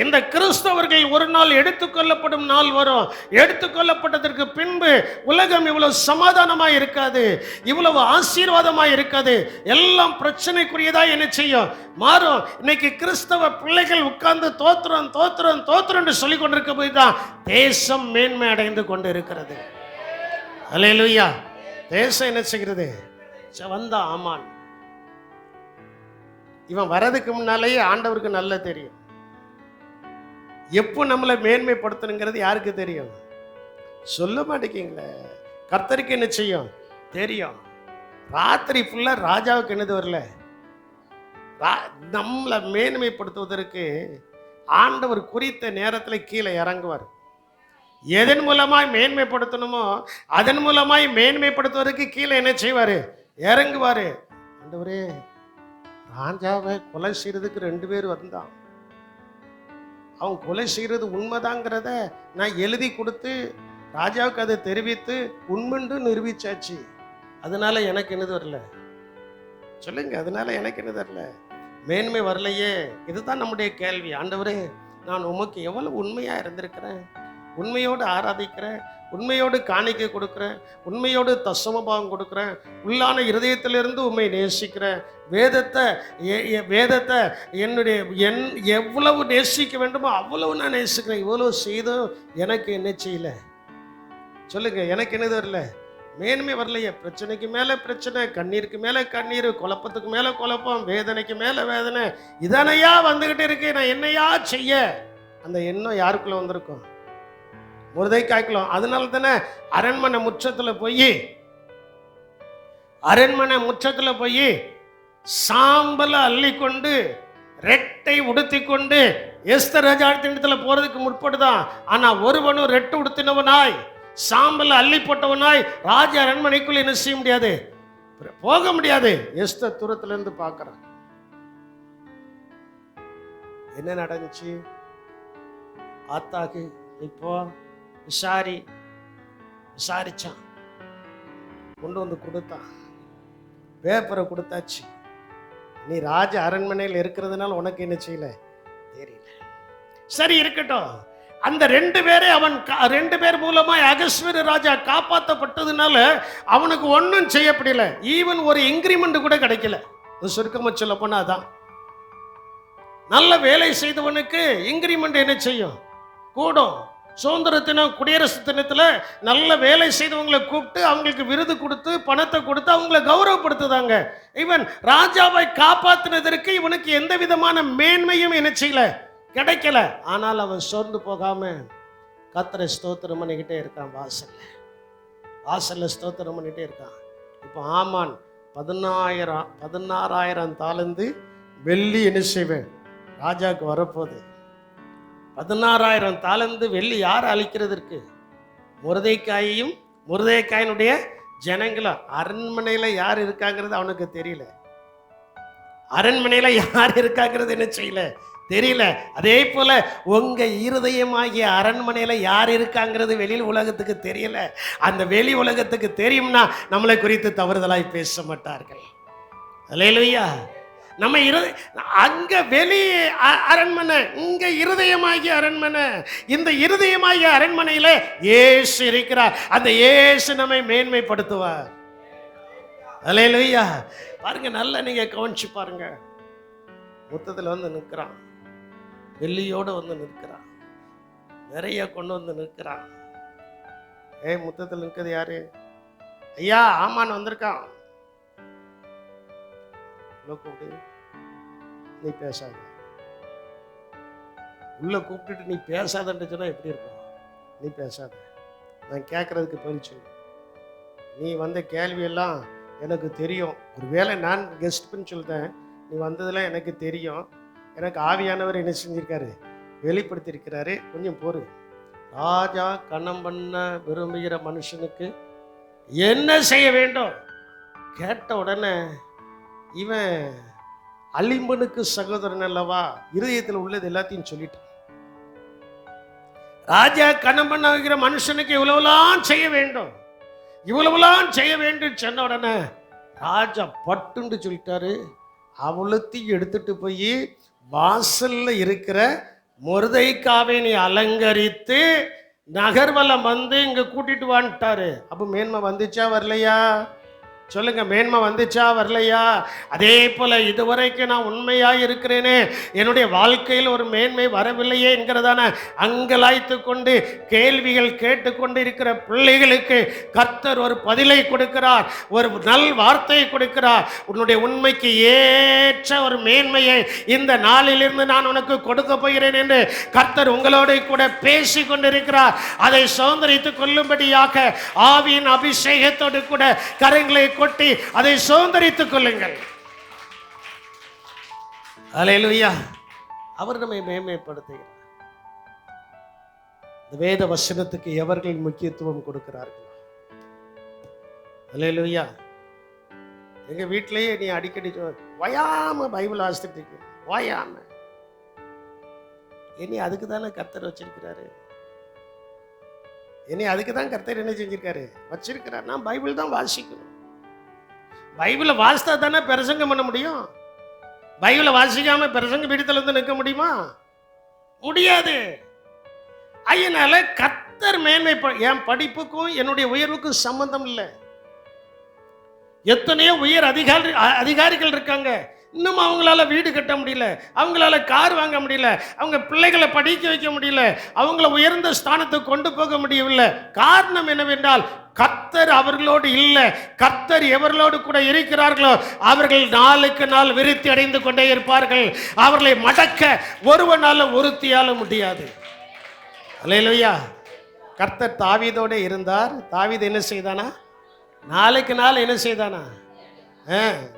இந்த கிறிஸ்தவர்கள் ஒரு நாள் எடுத்துக்கொள்ளப்படும் நாள் வரும். எடுத்துக்கொள்ளப்பட்டதற்கு பின்பு உலகம் இவ்வளவு சமாதானமா இருக்காது, இவ்வளவு ஆசீர்வாதமா இருக்காது. எல்லாம் பிரச்சனைக்குரியதா என்ன செய்யும், மாறும். இன்னைக்கு கிறிஸ்தவ பிள்ளைகள் உட்கார்ந்து தோத்திரம் சொல்லிக் கொண்டிருக்க போய் தான் தேசம் மேன்மை அடைந்து கொண்டு இருக்கிறது. அல்லேலூயா. தேசம் என்ன செய்கிறது? வந்தான் ஆமான். இவன் வரதுக்கு முன்னாலேயே ஆண்டவருக்கு நல்லா தெரியும் எப்போ நம்மளை மேன்மைப்படுத்தணுங்கிறது. யாருக்கு தெரியும்? சொல்ல மாட்டேங்கிங்களே. கர்த்தருக்கு என்ன செய்யும் தெரியும். ராத்திரி ஃபுல்லா ராஜாவுக்கு என்னது வரல. நம்மளை மேன்மைப்படுத்துவதற்கு ஆண்டவர் குறித்த நேரத்தில் கீழே இறங்குவார். எதன் மூலமாய் மேன்மைப்படுத்தணுமோ அதன் மூலமாய் மேன்மைப்படுத்துவதற்கு கீழே என்ன செய்வாரு? இறங்குவாரு. ஆண்டவரே, ராஜாவை கொலை செய்யறதுக்கு 2 பேர் வந்தான். அவன் கொலை செய்யறது உண்மைதாங்கிறத நான் எழுதி கொடுத்து ராஜாவுக்கு அதை தெரிவித்து உண்மைன்னு நிரூபிச்சாச்சு. அதனால எனக்கு என்னது வரல? சொல்லுங்க, அதனால எனக்கு என்ன வரல? மேன்மை வரலையே. இதுதான் நம்முடைய கேள்வி. ஆண்டவரே, நான் உமக்கு எவ்வளவு உண்மையா இருந்திருக்கிறேன், உண்மையோடு ஆராதிக்கிறேன், உண்மையோடு காணிக்கை கொடுக்குறேன், உண்மையோடு தசமபாவம் கொடுக்குறேன், உள்ளான இருதயத்திலிருந்து உண்மை நேசிக்கிறேன், வேதத்தை என்னுடைய எவ்வளவு நேசிக்க வேண்டுமோ அவ்வளவு நான் நேசிக்கிறேன். இவ்வளவு செய்தும் எனக்கு என்ன செய்யல? சொல்லுங்க, எனக்கு என்னது வரல? மேன்மை வரலையே. பிரச்சனைக்கு மேல பிரச்சனை, கண்ணீருக்கு மேல கண்ணீர், குழப்பத்துக்கு மேல குழப்பம், வேதனைக்கு மேல வேதனை, இதனையா வந்துகிட்டு இருக்கு. நான் என்னையா செய்ய? அந்த எண்ணம் யாருக்குள்ள வந்திருக்கும்? முருதைக்காய்க்கலாம். அதனால தானே அரண்மனை முற்றத்துல போய் சாம்பல அள்ளி கொண்டு ரெட்டை உடுத்தி கொண்டு எஸ்தர் ராஜாத்தினிடத்துல போறதுக்கு முற்படுதான். ஆனா ஒருவனும் ரெட்டு உடுத்தினவனாய் சாம்பல அள்ளி போட்டவனாய் ராஜ அரண்மனைக்குள்ள என்ன செய்ய முடியாது, போக முடியாது. எஸ்தர் தூரத்துல இருந்து பார்க்கறான். என்ன நடந்துச்சு? ஆத்தாக்கு இப்போ விசாரிச்சான், கொண்டு வந்து கொடுத்தான், பேப்பரை கொடுத்தாச்சு. நீ ராஜ அரண்மனையில் இருக்கிறதுனால உனக்கு என்ன செய்யல தெரியல. சரி இருக்கட்டும். அந்த 2 பேரை அவன் 2 பேர் மூலமா அகஸ்வேரு ராஜா காப்பாற்றப்பட்டதுனால அவனுக்கு ஒன்றும் செய்யப்படல. ஈவன் ஒரு இன்கிரிமெண்ட் கூட கிடைக்கல. சுருக்கமா சொல்ல போனா அதான். நல்ல வேலை செய்தவனுக்கு இன்கிரிமெண்ட் என்ன செய்யும்? கூடும். சுதந்திர தினம், குடியரசு தினத்தில் நல்ல வேலை செய்தவங்களை கூப்பிட்டு அவங்களுக்கு விருது கொடுத்து பணத்தை கொடுத்து அவங்களை கௌரவப்படுத்துதாங்க. இவன் ராஜாவை காப்பாற்றினதற்கு இவனுக்கு எந்த விதமான மேன்மையும் என்ன செய்யல, கிடைக்கல. ஆனால் அவன் சோர்ந்து போகாம கர்த்தரை ஸ்தோத்திரம் பண்ணிக்கிட்டே இருக்கான். வாசல்ல ஸ்தோத்திரம் பண்ணிட்டே இருக்கான். இப்போ ஆமான் 16,000 தாலந்து வெள்ளி என்ன செய்வேன் ராஜாவுக்கு வரப்போகுது. 16,000 தாலந்து வெள்ளி யார் அழிக்கிறதற்கு? முருதைக்காயையும் முருதைக்காயினுடைய ஜனங்களும். அரண்மனையில் யார் இருக்காங்கிறது அவனுக்கு தெரியல. அரண்மனையில் யார் இருக்காங்கிறது என்ன செய்யல தெரியல. அதே போல உங்க இருதயமாகிய அரண்மனையில் யார் இருக்காங்கிறது வெளியில் உலகத்துக்கு தெரியல. அந்த வெளி உலகத்துக்கு தெரியும்னா நம்மளை குறித்து தவறுதலாய் பேச மாட்டார்கள். அல்லேலூயா. நம்ம அங்க வெளி அரண்மனை, இங்க இருதயமாகிய அரண்மனை. இந்த இருதயமாகிய அரண்மனையில இயேசு இருக்கிறார். அந்த இயேசு நம்மை மேன்மைப்படுத்துவார். அல்லேலூயா. பாருங்க, நல்லா நீங்க கவனிச்சு பாருங்க. மொத்தத்தில் வந்து நிற்கிறான், வெள்ளியோடு வந்து நிற்கிறான், நிறைய கொண்டு வந்து நிற்கிறான். முத்தத்தில் நிற்கிறது யாரு? ஐயா, ஆமான் வந்திருக்கான். கூப்பிட்டு நீ பேசாத, உள்ள கூப்பிட்டுட்டு நீ பேசாதன்னு சொன்னா எப்படி இருக்கும்? நீ பேசாத, நான் கேட்கறதுக்கு பதில் சொல்லு. நீ வந்த கேள்வியெல்லாம் எனக்கு தெரியும். ஒருவேளை நான் கெஸ்ட் பண்ணி சொல்லிட்டேன், நீ வந்ததெல்லாம் எனக்கு தெரியும். எனக்கு ஆவியானவர் என்ன செஞ்சிருக்காரு, வெளிப்படுத்தியிருக்கிறாரு. கொஞ்சம் பொறு. ராஜா கணம் பண்ண விரும்புகிற மனுஷனுக்கு என்ன செய்ய வேண்டும் கேட்ட உடனே இவன் அலிம்பனுக்கு சகோதரன் அல்லவா, இருதயத்தில் உள்ளது எல்லாத்தையும் சொல்லிட்டான். ராஜா கணம் பண்ண வைக்கிற மனுஷனுக்கு இவ்வளவுலாம் செய்ய வேண்டும், இவ்வளவுலாம் செய்ய வேண்டும் சொன்ன உடனே ராஜா பட்டுன்னு சொல்லிட்டாரு. அவ்வளோத்தையும் எடுத்துட்டு போய் வாசல்ல இருக்கிற முருதைக்காவை நீ அலங்கரித்து நகர்வலம் வந்து இங்க கூட்டிட்டு வந்துட்டாரு. அப்போ மேன்மை வந்துச்சா வரலையா? சொல்லுங்க, மேன்மை வந்துச்சா வரலையா? அதே போல இதுவரைக்கும் நான் உண்மையாய் இருக்கிறேனே, என்னுடைய வாழ்க்கையில் ஒரு மேன்மை வரவில்லையே என்கிறதான அங்கலாய்த்து கொண்டு கேள்விகள் கேட்டுக்கொண்டு இருக்கிற பிள்ளைகளுக்கு கர்த்தர் ஒரு பதிலை கொடுக்கிறார், ஒரு நல் வார்த்தையை கொடுக்கிறார். உன்னுடைய உண்மைக்கு ஏற்ற ஒரு மேன்மையை இந்த நாளிலிருந்து நான் உனக்கு கொடுக்க போகிறேன் என்று கர்த்தர் உங்களோடு கூட பேசி கொண்டிருக்கிறார். அதை சுதந்திரித்துக் கொள்ளும்படியாக ஆவியின் அபிஷேகத்தோடு கூட கரங்களை கொட்டி அதை சுதந்திரித்துக் கொள்ளுங்கள். அல்லேலூயா. அவர் நம்மை மேன்மைப்படுத்துகிறார். இந்த வேத வசனத்துக்கு எவர்கள் முக்கியத்துவம் கொடுக்கிறார்கள்? அல்லேலூயா. எங்க வீட்டிலேயே நீ அடிக்கடி வயாம பைபிள் வாசித்துட்டு இருக்க, வயாம. இனி அதுக்கு தானே கர்த்தர் வச்சிருக்கிறாரு. இனி அதுக்கு தான் கர்த்தர் என்ன செஞ்சிருக்காரு, வச்சிருக்கிறார். நான் பைபிள் தான் வாசிக்கணும். பைபிளை வாசித்தா தானே பிரசங்கம் பண்ண முடியும். பைபிளை வாசிக்காம பிரசங்க பீடத்துல இருந்து நிற்க முடியுமா? முடியாது. அதனால கர்த்தர் மேன்மை, என் படிப்புக்கும் என்னுடைய உயர்வுக்கும் சம்பந்தம் இல்லை. எத்தனையோ உயர் அதிகாரிகள் இருக்காங்க, இன்னும் அவங்களால வீடு கட்ட முடியல, அவங்களால கார் வாங்க முடியல, அவங்க பிள்ளைகளை படிக்க வைக்க முடியல, அவங்கள உயர்ந்த ஸ்தானத்துக்கு கொண்டு போக முடியவில்லை. காரணம் என்னவென்றால் கர்த்தர் அவர்களோடு இல்லை. கர்த்தர் எவர்களோடு கூட இருக்கிறார்களோ அவர்கள் நாளுக்கு நாள் விருத்தி அடைந்து கொண்டே இருப்பார்கள். அவர்களை மடக்க ஒருவனால ஒருத்தியால முடியாது. அல்லேலூயா. கர்த்தர் தாவீதோடு இருந்தார். தாவீது என்ன செய்தானா? நாளுக்கு நாள் என்ன செய்தானா?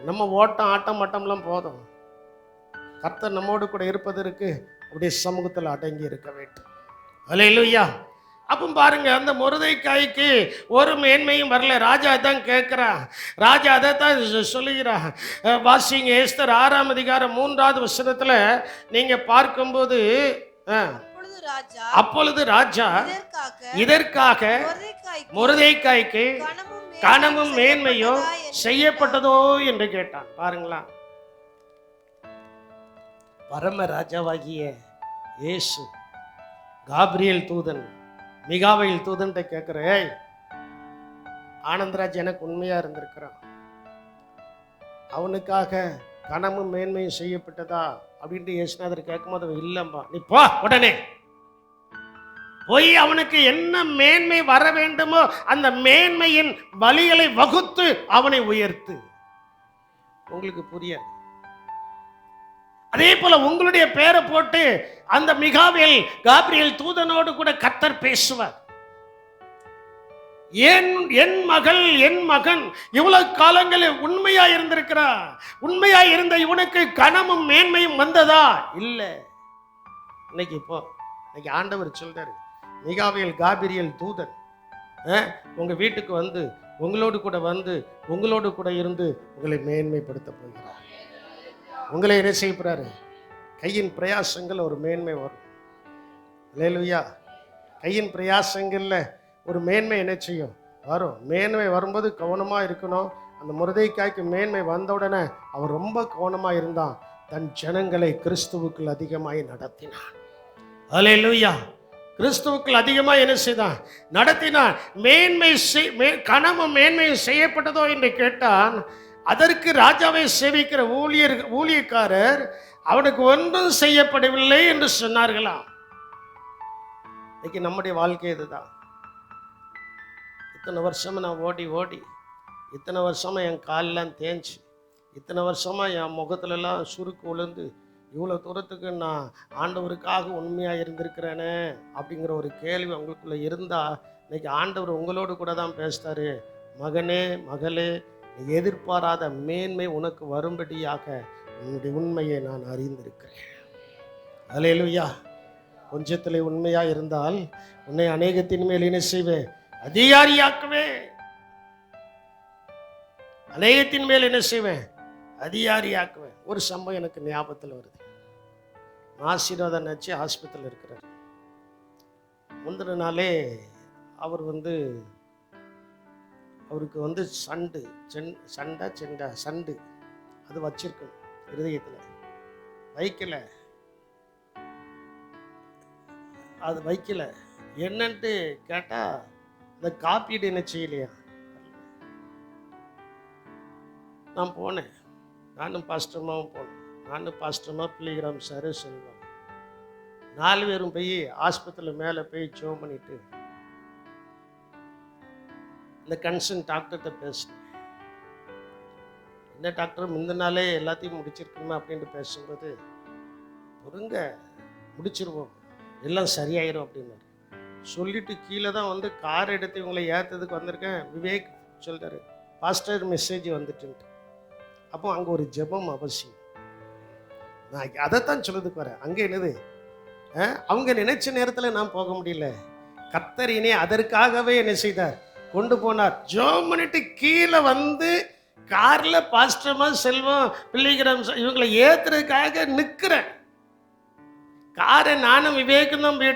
நம்ம ஓட்டம் ஆட்டம் மட்டம்லாம் போதும். கர்த்தர் நம்மோடு கூட இருப்பதற்கு அப்படியே சமூகத்தில் அடங்கி இருக்க வேண்டும். அல்லேலூயா. அப்போ பாருங்க, அந்த மொர்தெகாய்க்கு ஒரு மேன்மையும் வரல. ராஜா தான் கேட்கிறான், ராஜா அதை தான் சொல்லுகிறான். வாசிங்க, எஸ்தர் 6ஆம் அதிகாரம் 3வது வசனத்துல நீங்க பார்க்கும்போது, அப்பொழுது ராஜா இதற்காக மொர்தெகாய்க்கு கனமும் மேன்மையும் செய்யப்பட்டதோ என்று கேட்டான். பாருங்களா, பரம ராஜாவாகிய இயேசு காபிரியேல் தூதன் மிகாவேல் தூதன் கேட்கிற, ஆனந்தராஜ் எனக்கு உண்மையா இருந்திருக்கிறான், அவனுக்காக கனமும் மேன்மையும் செய்யப்பட்டதா அப்படின்ட்டு இயேசுநாதர் கேட்கும்போது, இல்லம்பா, நீ போ, உடனே போய் அவனுக்கு என்ன மேன்மை வர வேண்டுமோ அந்த மேன்மையின் வழிகளை வகுத்து அவனை உயர்த்து. உங்களுக்கு புரியாது. அதே போல உங்களுடைய பேரை போட்டு அந்த மிகாவேல் காபிரியேல் தூதனோடு கூட கர்த்தர் பேசுவார். என் மகள், என் மகன் இவ்வளவு காலங்களில் உண்மையா இருந்திருக்கிறா, உண்மையா இருந்த இவனுக்கு கனமும் மேன்மையும் வந்ததா? இல்ல. இன்னைக்கு ஆண்டவர் சொல்றாரு, மிகாவேல் காபிரியேல் தூதன் உங்க வீட்டுக்கு வந்து உங்களோடு கூட இருந்து உங்களை மேன்மைப்படுத்த போகிறார். உங்களை என்ன செய்ய போறாரு? கையின் பிரயாசங்கள் ஒரு மேன்மை வரும். அல்லேலூயா. கையின் பிரயாசங்கள்ல ஒரு மேன்மை என்ன செய்யும்? வரும். மேன்மை வரும்போது கவனமா இருக்கணும். அந்த மொர்தெகாய்க்கு மேன்மை வந்த உடனே அவர் ரொம்ப கவனமா இருந்தான். தன் ஜனங்களை கிறிஸ்துவுக்குள் அதிகமாய் நடத்தினான். அல்லேலூயா. கிறிஸ்துவுக்குள் அதிகமாக என்ன செய்தான்? நடத்தினான். கனமும் மேன்மையும் செய்யப்பட்டதோ என்று கேட்டான். அதற்கு ராஜாவை சேவிக்கிற ஊழியக்காரர் அவனுக்கு ஒன்றும் செய்யப்படவில்லை என்று சொன்னார்களாம். இன்னைக்கு நம்முடைய வாழ்க்கை இதுதான். இத்தனை வருஷமா நான் ஓடி இத்தனை வருஷமா என் காலெல்லாம் தேய்ச்சி, இத்தனை வருஷமா என் முகத்துலலாம் சுருக்கு விழுந்து, இவ்வளோ தூரத்துக்கு நான் ஆண்டவருக்காக உண்மையாக இருந்திருக்கிறேனே அப்படிங்கிற ஒரு கேள்வி உங்களுக்குள்ள இருந்தால், இன்னைக்கு ஆண்டவர் உங்களோடு கூட தான் பேசுகிறாரு. மகனே, மகளே, நீ எதிர்பாராத மேன்மை உனக்கு வரும்படியாக உன்னுடைய உண்மையை நான் அறிந்திருக்கிறேன். அல்லேலூயா. கொஞ்சத்தில் உண்மையாக இருந்தால் உன்னை அநேகத்தின் மேல் என்ன செய்வேன்? அதிகாரியாக்குவேன். அநேகத்தின் மேல் என்ன செய்வேன்? அதிகாரியாக்குவேன். ஒரு சம்பவம் எனக்கு ஞாபகத்தில் வருது. ஆசீர்வாதம் ஆச்சு, ஆஸ்பத்திரியில் இருக்கிறார். முந்தின நாளே அவருக்கு சண்டு அது வச்சிருக்கணும் இருதயத்தில், வைக்கல. என்னன்ட்டு கேட்டால் இந்த காப்பீடு என்ன செய்யலையா? நான் போனேன். நானும் பாஸ்டர்மாவும் போனேன். நானும் பாஸ்டர்மா, பிள்ளைகிராம் சார், செல்வம் 4 பேரும் போய் ஆஸ்பத்திரியில் மேலே போய் ஜோம் பண்ணிட்டு இந்த கன்சர்ன் டாக்டர்கிட்ட பேசினேன். என்ன டாக்டர், முந்தின நாளே எல்லாத்தையும் முடிச்சிருக்கணுமா அப்படின்ட்டு பேசும்போது, பொறுங்க முடிச்சிருவோம், எல்லாம் சரியாயிரும் அப்படின்னாரு. சொல்லிட்டு கீழே தான் வந்து கார் எடுத்து இவங்களை ஏற்றதுக்கு வந்திருக்கேன். விவேக் சொல்கிறாரு, பாஸ்டர் மெசேஜ் வந்துட்டுன்ட்டு. அப்போ அங்கே ஒரு ஜெபம் அவசியம். நான் அதைத்தான் சொல்றதுக்கு வரேன். அங்கே என்னது, அவங்க நினைச்ச நேரத்தில் நான் போக முடியல. கர்த்தர் இனி அதற்காகவே என்ன செய்தார், கொண்டு போனார். ஜெபம் பண்ணிட்டு கீழே வந்து காரில் பாஸ்டர்மா, செல்வம், பிள்ளைகிராம் இவங்களை ஏற்றுறதுக்காக நிற்கிறேன். காரை நானும் விவேக்கும் தான் போய்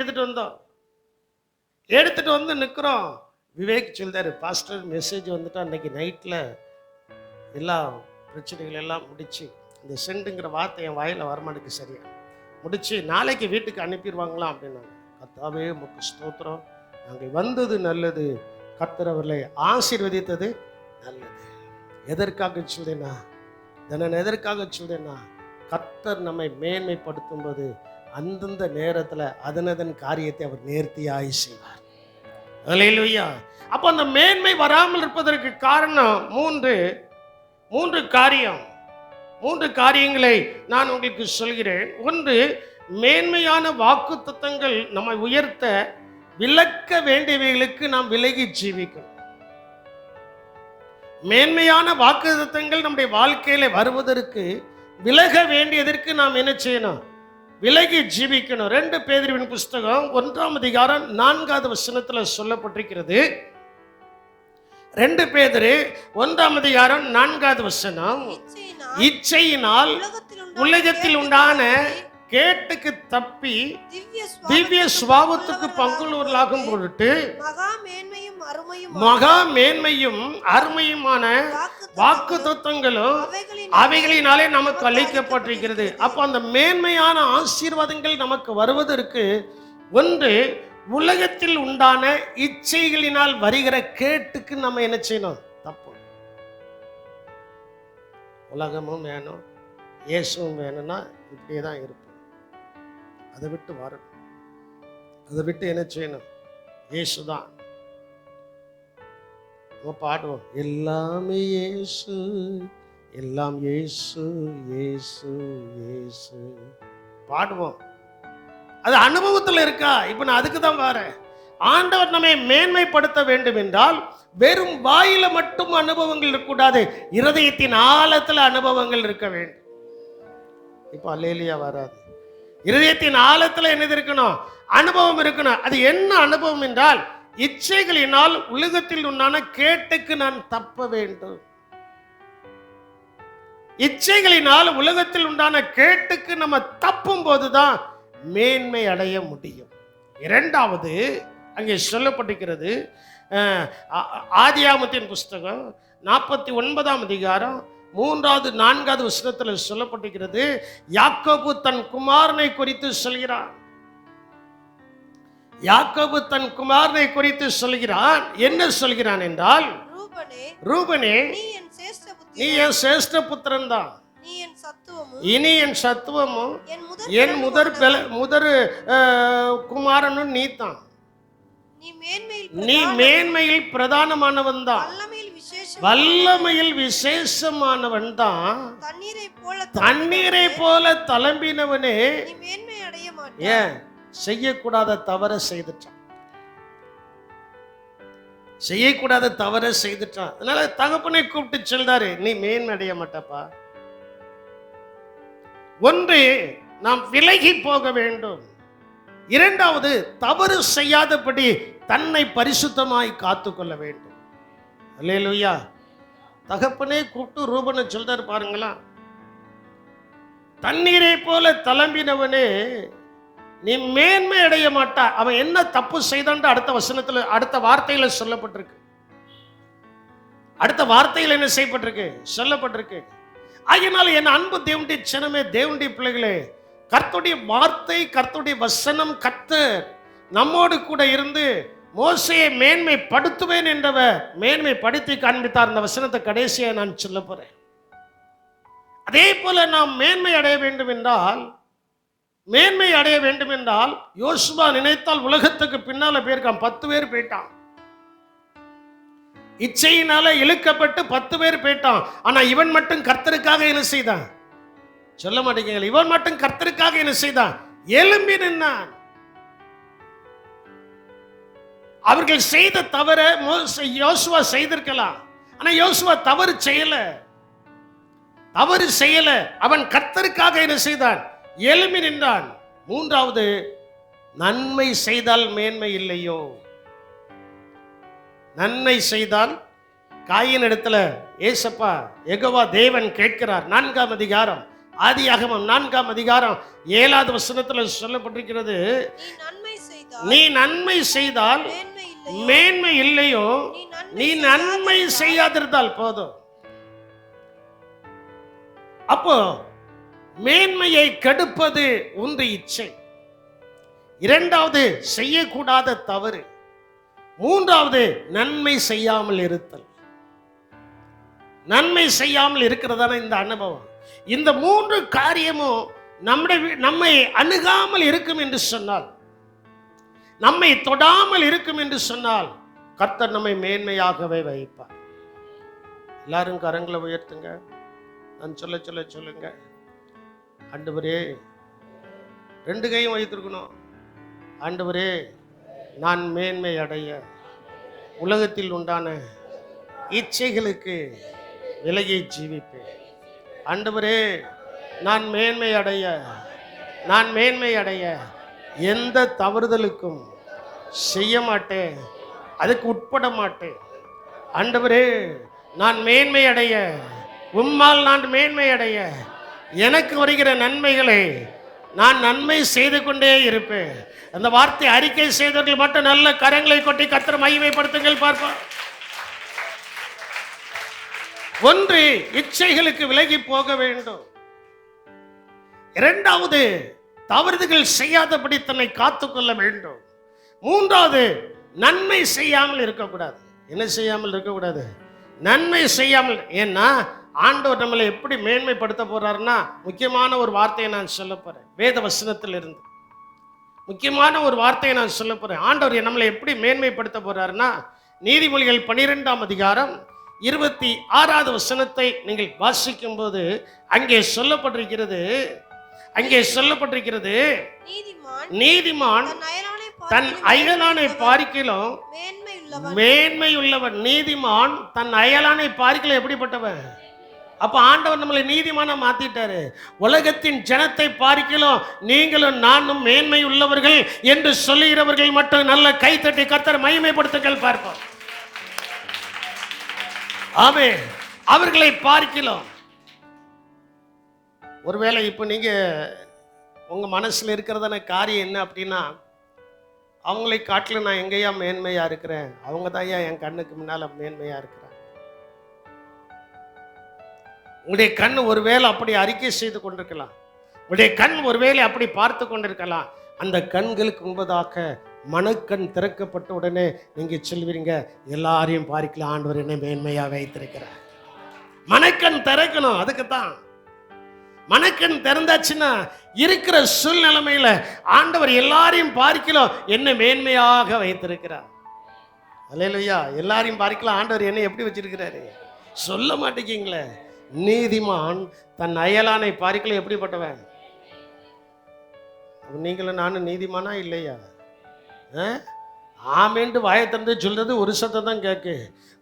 எடுத்துட்டு வந்து நிற்கிறோம். விவேக் சொல்றாரு, பாஸ்டர் மெசேஜ் வந்துட்டு அன்னைக்கு நைட்டில் எல்லா பிரச்சனைகள் எல்லாம் முடிச்சு, இந்த சென்டுங்கிற வார்த்தை என் வாயில் வரமாட்டுக்கு சரியா முடிச்சு நாளைக்கு வீட்டுக்கு அனுப்பிடுவாங்களாம் அப்படின்னாங்க. கர்த்தாவே உமக்கு ஸ்தோத்திரம், நாங்கள் வந்தது நல்லது, கர்த்தர் அவர்களை ஆசீர்வதித்தது நல்லது. எதற்காக சொல்றேன்னா, நான் எதற்காக சொல்றேன்னா, கர்த்தர் நம்மை மேன்மைப்படுத்தும் போது அந்தந்த நேரத்தில் அதனதன் காரியத்தை அவர் நேர்த்தியாய் செய்வார். அல்லேலூயா. அப்போ அந்த மேன்மை வராமல் இருப்பதற்கு காரணம் மூன்று காரியங்களை நான் உங்களுக்கு சொல்கிறேன். ஒன்று, மேன்மையான வாக்குத்தத்தங்கள் நம்மை உயர்த்த விலக்க வேண்டியவைகளுக்கு நாம் விலகி ஜீவிக்கணும். மேன்மையான வாக்குத்தத்தங்கள் நம்முடைய வாழ்க்கையில வருவதற்கு விலக வேண்டியதற்கு நாம் என்ன செய்யணும், விலகி ஜீவிக்கணும். 2 பேதுருவின் புஸ்தகம் 1ஆம் அதிகாரம் 4வது வசனத்துல சொல்லப்பட்டிருக்கிறது. 2 பேதுரு 1ஆம் அதிகாரம் 4வது வசனம், இச்சையினால் உலகத்தில் உண்டான கேட்டுக்கு தப்பி திவ்ய சுபாவத்துக்கு பங்குள்ளவர்களாகும் பொருட்டு மகா மேன்மையும் அருமையுமான வாக்கு தத்துவங்களும் அவைகளினாலே நமக்கு அளிக்கப்பட்டிருக்கிறது. அப்போ அந்த மேன்மையான ஆசீர்வாதங்கள் நமக்கு வருவதற்கு ஒன்று, உலகத்தில் உண்டான இச்சைகளினால் வருகிற கேட்டுக்கு நம்ம என்ன செய்யணும், தப்பு. உலகமும் வேணும், இயேசுவும் வேணும்னா இப்படியே தான் இருப்போம். அதை விட்டு வரணும். அதை விட்டு என்ன செய்யணும், இயேசுதான். பாடுவோம், எல்லாமே இயேசு, எல்லாம் இயேசு, இயேசு இயேசு பாடுவோம். அது அனுபவத்தில் இருக்கா? இப்ப நான் அதுக்கு தான் வரேன். ஆண்டவர் நம்மை மேன்மைப்படுத்த வேண்டும் என்றால் வெறும் வாயில மட்டும் அனுபவங்கள் இருக்கக்கூடாது, இருதயத்தின் ஆழத்துல அனுபவங்கள் இருக்க வேண்டும். இப்ப அல்லேலியா வராது. இருதயத்தின் ஆழத்துல என்னது இருக்கணும், அனுபவம் இருக்கணும். அது என்ன அனுபவம் என்றால், இச்சைகளினால் உலகத்தில் உண்டான கேட்டுக்கு நான் தப்ப வேண்டும். இச்சைகளினால் உலகத்தில் உண்டான கேட்டுக்கு நம்ம தப்பும் போதுதான் மேன்மை அடைய முடியும். இரண்டாவது, அங்கே சொல்லப்பட்டிருக்கிறது, ஆதியாகமத்தின் புஸ்தகம் 49ஆம் அதிகாரம் 3வது 4வது வசனத்தில் சொல்லப்பட்டிருக்கிறது. யாக்கோபு தன் குமாரனை குறித்து சொல்கிறான். யாக்கோபு தன் குமாரனை குறித்து சொல்கிறான். என்ன சொல்கிறான் என்றால், ரூபனே, நீ என் சேஷ்ட புத்திரன் தான், இனி என் சத்துவமும் என் முதற் குமாரனும் நீ தான். நீ மேன்மையில் பிரதானமானவன் தான், வல்லமையில் விசேஷமானவன் தான், தண்ணீரை போல தளம்பினவனே. ஏன் செய்யக்கூடாத தவற செய்துட்டான், செய்யக்கூடாத தவற செய்துட்டான். அதனால தகப்பனை கூப்பிட்டு சொல்றாரு, நீ மேன்மை அடைய மாட்டப்பா. ஒன்று, நாம் விலகி போக வேண்டும். இரண்டாவது, தவறு செய்யாதபடி தன்னை பரிசுத்தமாய் காத்துக்கொள்ள வேண்டும். அல்லேலூயா. தகப்பனே கூப்பிட்டு ரூபனை சொல்றாரு பாருங்களா, தண்ணீரை போல தளம்பினவனே நீ மேன்மை அடைய மாட்டா. அவன் என்ன தப்பு செய்தான் அடுத்த வசனத்துல, அடுத்த வார்த்தையில சொல்லப்பட்டிருக்கு. அடுத்த வார்த்தையில் என்ன செய்யப்பட்டிருக்கு, சொல்லப்பட்டிருக்கு. ஆகையினால என் அன்பு தேவனுடைய ஜனமே, தேவனுடைய பிள்ளைகளே, கர்த்தருடைய வார்த்தை, கர்த்தருடைய வசனம், கர்த்தர் நம்மோடு கூட இருந்து மோசேயை மேன்மைப்படுத்துவேன் என்றவர் மேன்மைப்படுத்தி காண்பித்தார். இந்த வசனத்தை கடைசியா நான் சொல்ல போறேன். அதே போல நாம் மேன்மை அடைய வேண்டும் என்றால் யோசுவா நினைத்தால் உலகத்துக்கு பின்னால போயிருக்கான். 10 பேர் போயிட்டான். இச்சையினால இழுக்கப்பட்டு 10 பேர் போயிட்டான். ஆனா இவன் மட்டும் கர்த்தருக்காக என்ன செய்தான்? சொல்ல மாட்டேங்க. இவன் மட்டும் கர்த்தருக்காக என்ன செய்தான்? எழும்பி நின்னான். அவர்கள் செய்த தவற யோசுவா செய்திருக்கலாம். ஆனா யோசுவா தவறு செய்யல. அவன் கர்த்தருக்காக என்ன செய்தான்? எழும்பி நின்றான். 3வது, நன்மை செய்தால் மேன்மை இல்லையோ? நன்மை செய்தால் காயின் இடத்துல ஏசப்பா யெகோவா தேவன் கேட்கிறார். 4ஆம் அதிகாரம், ஆதியாகமம் 4ஆம் அதிகாரம் 7வது வசனத்துல சொல்லப்பட்டிருக்கிறது, நீ நன்மை செய்தால் மேன்மை இல்லையோ? நீ நன்மை செய்யாதிருந்தால் போதும். அப்போ மேன்மையை கெடுப்பது ஒன்று இச்சை, 2வது செய்யக்கூடாத தவறு, 3வது நன்மை செய்யாமல் இருத்தல். நன்மை செய்யாமல் இருக்கிறதான இந்த அனுபவம், இந்த 3 காரியமும் நம்மை அணுகாமல் இருக்கும் என்று சொன்னால், நம்மை தொடாமல் இருக்கும் என்று சொன்னால், கர்த்தர் நம்மை மேன்மையாகவே வைப்பார். எல்லாரும் கரங்களை உயர்த்துங்க. நான் சொல்லுங்க. ஆண்டவரே, 2 கையும் வைத்திருக்கணும். ஆண்டவரே, நான் மேன்மை அடைய உலகத்தில் உண்டான இச்சைகளுக்கு விலகி ஜீவிப்பேன். ஆண்டவரே, நான் மேன்மை அடைய எந்த தவறுதலுக்கும் செய்ய மாட்டேன், அதுக்கு உட்பட மாட்டேன். ஆண்டவரே, நான் மேன்மை அடைய, உம்மால் நான் மேன்மை அடைய, எனக்கு வருகிற நன்மைகளை நான் நன்மை செய்து கொண்டே இருப்பேன். அந்த வார்த்தை அறிக்கை செய்தவர்கள் மட்டும் நல்ல கரங்களை கொட்டி கர்த்தரை மகிமைப்படுத்துங்கள் பார்ப்போம். 1, இச்சைகளுக்கு விலகி போக வேண்டும். 2வது, தவறுகள் செய்யாதபடி தன்னை காத்துக்கொள்ள வேண்டும். 3வது, நன்மை செய்யாமல் இருக்கக்கூடாது. என்ன செய்யாமல் இருக்கக்கூடாது? நன்மை செய்யாமல். ஏன்னா ஆண்டவர் நம்மளை எப்படி மேன்மைப்படுத்த போறாருன்னா, முக்கியமான ஒரு வார்த்தையை நான் சொல்ல போறேன். வேத வசனத்தில் இருந்து முக்கியமான ஒரு வார்த்தையை நான் சொல்ல போறேன். ஆண்டவர் நம்மளை எப்படி மேன்மைப்படுத்த போறாருன்னா, நீதிமொழிகள் 12ஆம் அதிகாரம் 26வது வசனத்தை நீங்கள் வாசிக்கும் போது அங்கே சொல்லப்பட்டிருக்கிறது, நீதிமான் தன் அயலானை பார்க்கிலும் மேன்மை உள்ளவன். நீதிமான் தன் அயலானை பார்க்கிலும் எப்படிப்பட்டவன்? அப்ப ஆண்டவர் நம்மளை நீதிமான மாத்திட்டாரு. உலகத்தின் ஜனத்தை பார்க்கிலும் நீங்களும் நானும் மேன்மை உள்ளவர்கள் என்று சொல்லுகிறவர்கள் மட்டும் நல்ல கைத்தட்டி கர்த்தரை மகிமைப்படுத்துங்கள் பார்ப்போம். ஆமே, அவர்களை பார்க்கிலும். ஒருவேளை இப்போ நீங்க உங்க மனசுல இருக்கிறதான காரியம் என்ன அப்படின்னா, அவங்களை காட்டிலும் நான் எங்கேயா மேன்மையா இருக்கிறேன், அவங்க தான் என் கண்ணுக்கு முன்னால மேன்மையா இருக்கிறாங்க. உங்களுடைய கண் ஒருவேளை அப்படி அறிக்கை செய்து கொண்டிருக்கலாம், உங்களுடைய கண் ஒருவேளை அப்படி பார்த்து கொண்டிருக்கலாம். அந்த கண்களுக்கு முன்பதாக மனக்கண் திறக்கப்பட்ட உடனே நீங்க சொல்வீங்க, எல்லாரையும் பார்க்கலாம், ஆண்டவர் என்னை மேன்மையா வைத்திருக்கிறார். மனக்கண் திறக்கணும். அதுக்குத்தான் மனக்கண் திறந்தாச்சுன்னா இருக்கிற சூழ்நிலைமையில ஆண்டவர் எல்லாரையும் பார்க்கலாம், என்னை மேன்மையாக வைத்திருக்கிறார். அல்லேலூயா. எல்லாரையும் பார்க்கலாம், ஆண்டவர் என்னை எப்படி வச்சிருக்கிறாரு சொல்ல மாட்டேங்கிங்களே. நீதிமான் தன் அயலானை பார்க்கல எப்படிப்பட்டவன்? நீங்களும் நானும் நீதிமானா இல்லையா? ஆமேன்ட்டு வாயை திறந்து சொல்றது ஒரு சத்தம் தான் கேட்கு,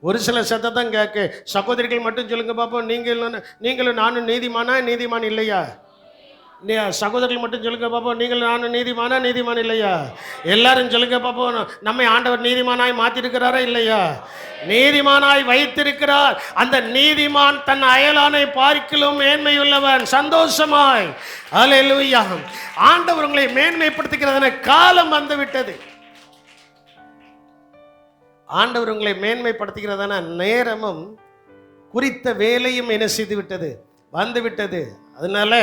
ஒரு சில சத்தம் தான் கேட்கு. சகோதரிகள் மட்டும் சொல்லுங்க பாப்போம், நீங்களும் நானும் நீதிமான் இல்லையா? சகோதரர்கள் மட்டும் சொல்லுங்க பாப்போம், நீங்களும் நானும் நீதிமான் இல்லையா? எல்லாரும் சொல்லுங்க பாப்போம், நம்மை ஆண்டவர் நீதிமானாய் மாத்திருக்கிறாரா இல்லையா? நீதிமானாய் வைத்திருக்கிறார். அந்த நீதிமான் தன் அயலானை பார்க்கிலும் மேன்மையுள்ளவன். சந்தோஷமாய் அல்லேலூயா. ஆண்டவர் உங்களை மேன்மைப்படுத்துகிறதான காலம் வந்து விட்டது. ஆண்டவர் உங்களை மேன்மைப்படுத்துகிறதான நேரமும் குறித்த வேலையும் என்ன செய்து விட்டது, வந்து விட்டது. அதனால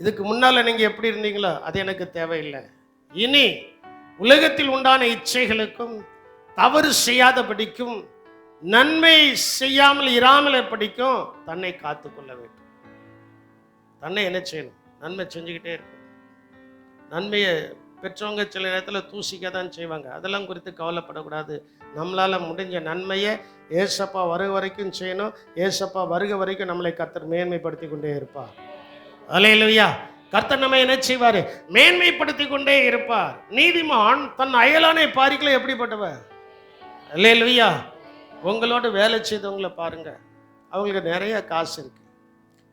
இதுக்கு முன்னால நீங்க எப்படி இருந்தீங்களோ அது எனக்கு தேவையில்லை. இனி உலகத்தில் உண்டான இச்சைகளுக்கும் தவறு செய்யாதபடிக்கும் நன்மை செய்யாமல் இராமல் படிக்கும் தன்னை காத்துக்கொள்ள வேண்டும். தன்னை என்ன செய்யணும்? நன்மை செஞ்சுக்கிட்டே இருக்கும். நன்மையை பெற்றவங்க சில நேரத்தில் தூசிக்க தான் செய்வாங்க. அதெல்லாம் குறித்து கவலைப்படக்கூடாது. நம்மளால் முடிஞ்ச நன்மையை ஏசப்பா வருக வரைக்கும் செய்யணும். ஏசப்பா வருக வரைக்கும் நம்மளை கர்த்தர் மேன்மைப்படுத்தி கொண்டே இருப்பார். அல்லேலூயா. கர்த்தர் நம்ம என்ன செய்வார்? மேன்மைப்படுத்தி கொண்டே இருப்பார். நீதிமான் தன் அயலானை பாரிக்கல எப்படிப்பட்டவர்? அல்லேலூயா. உங்களோட வேலை செய்தவங்களை பாருங்க, அவங்களுக்கு நிறைய காசு இருக்கு,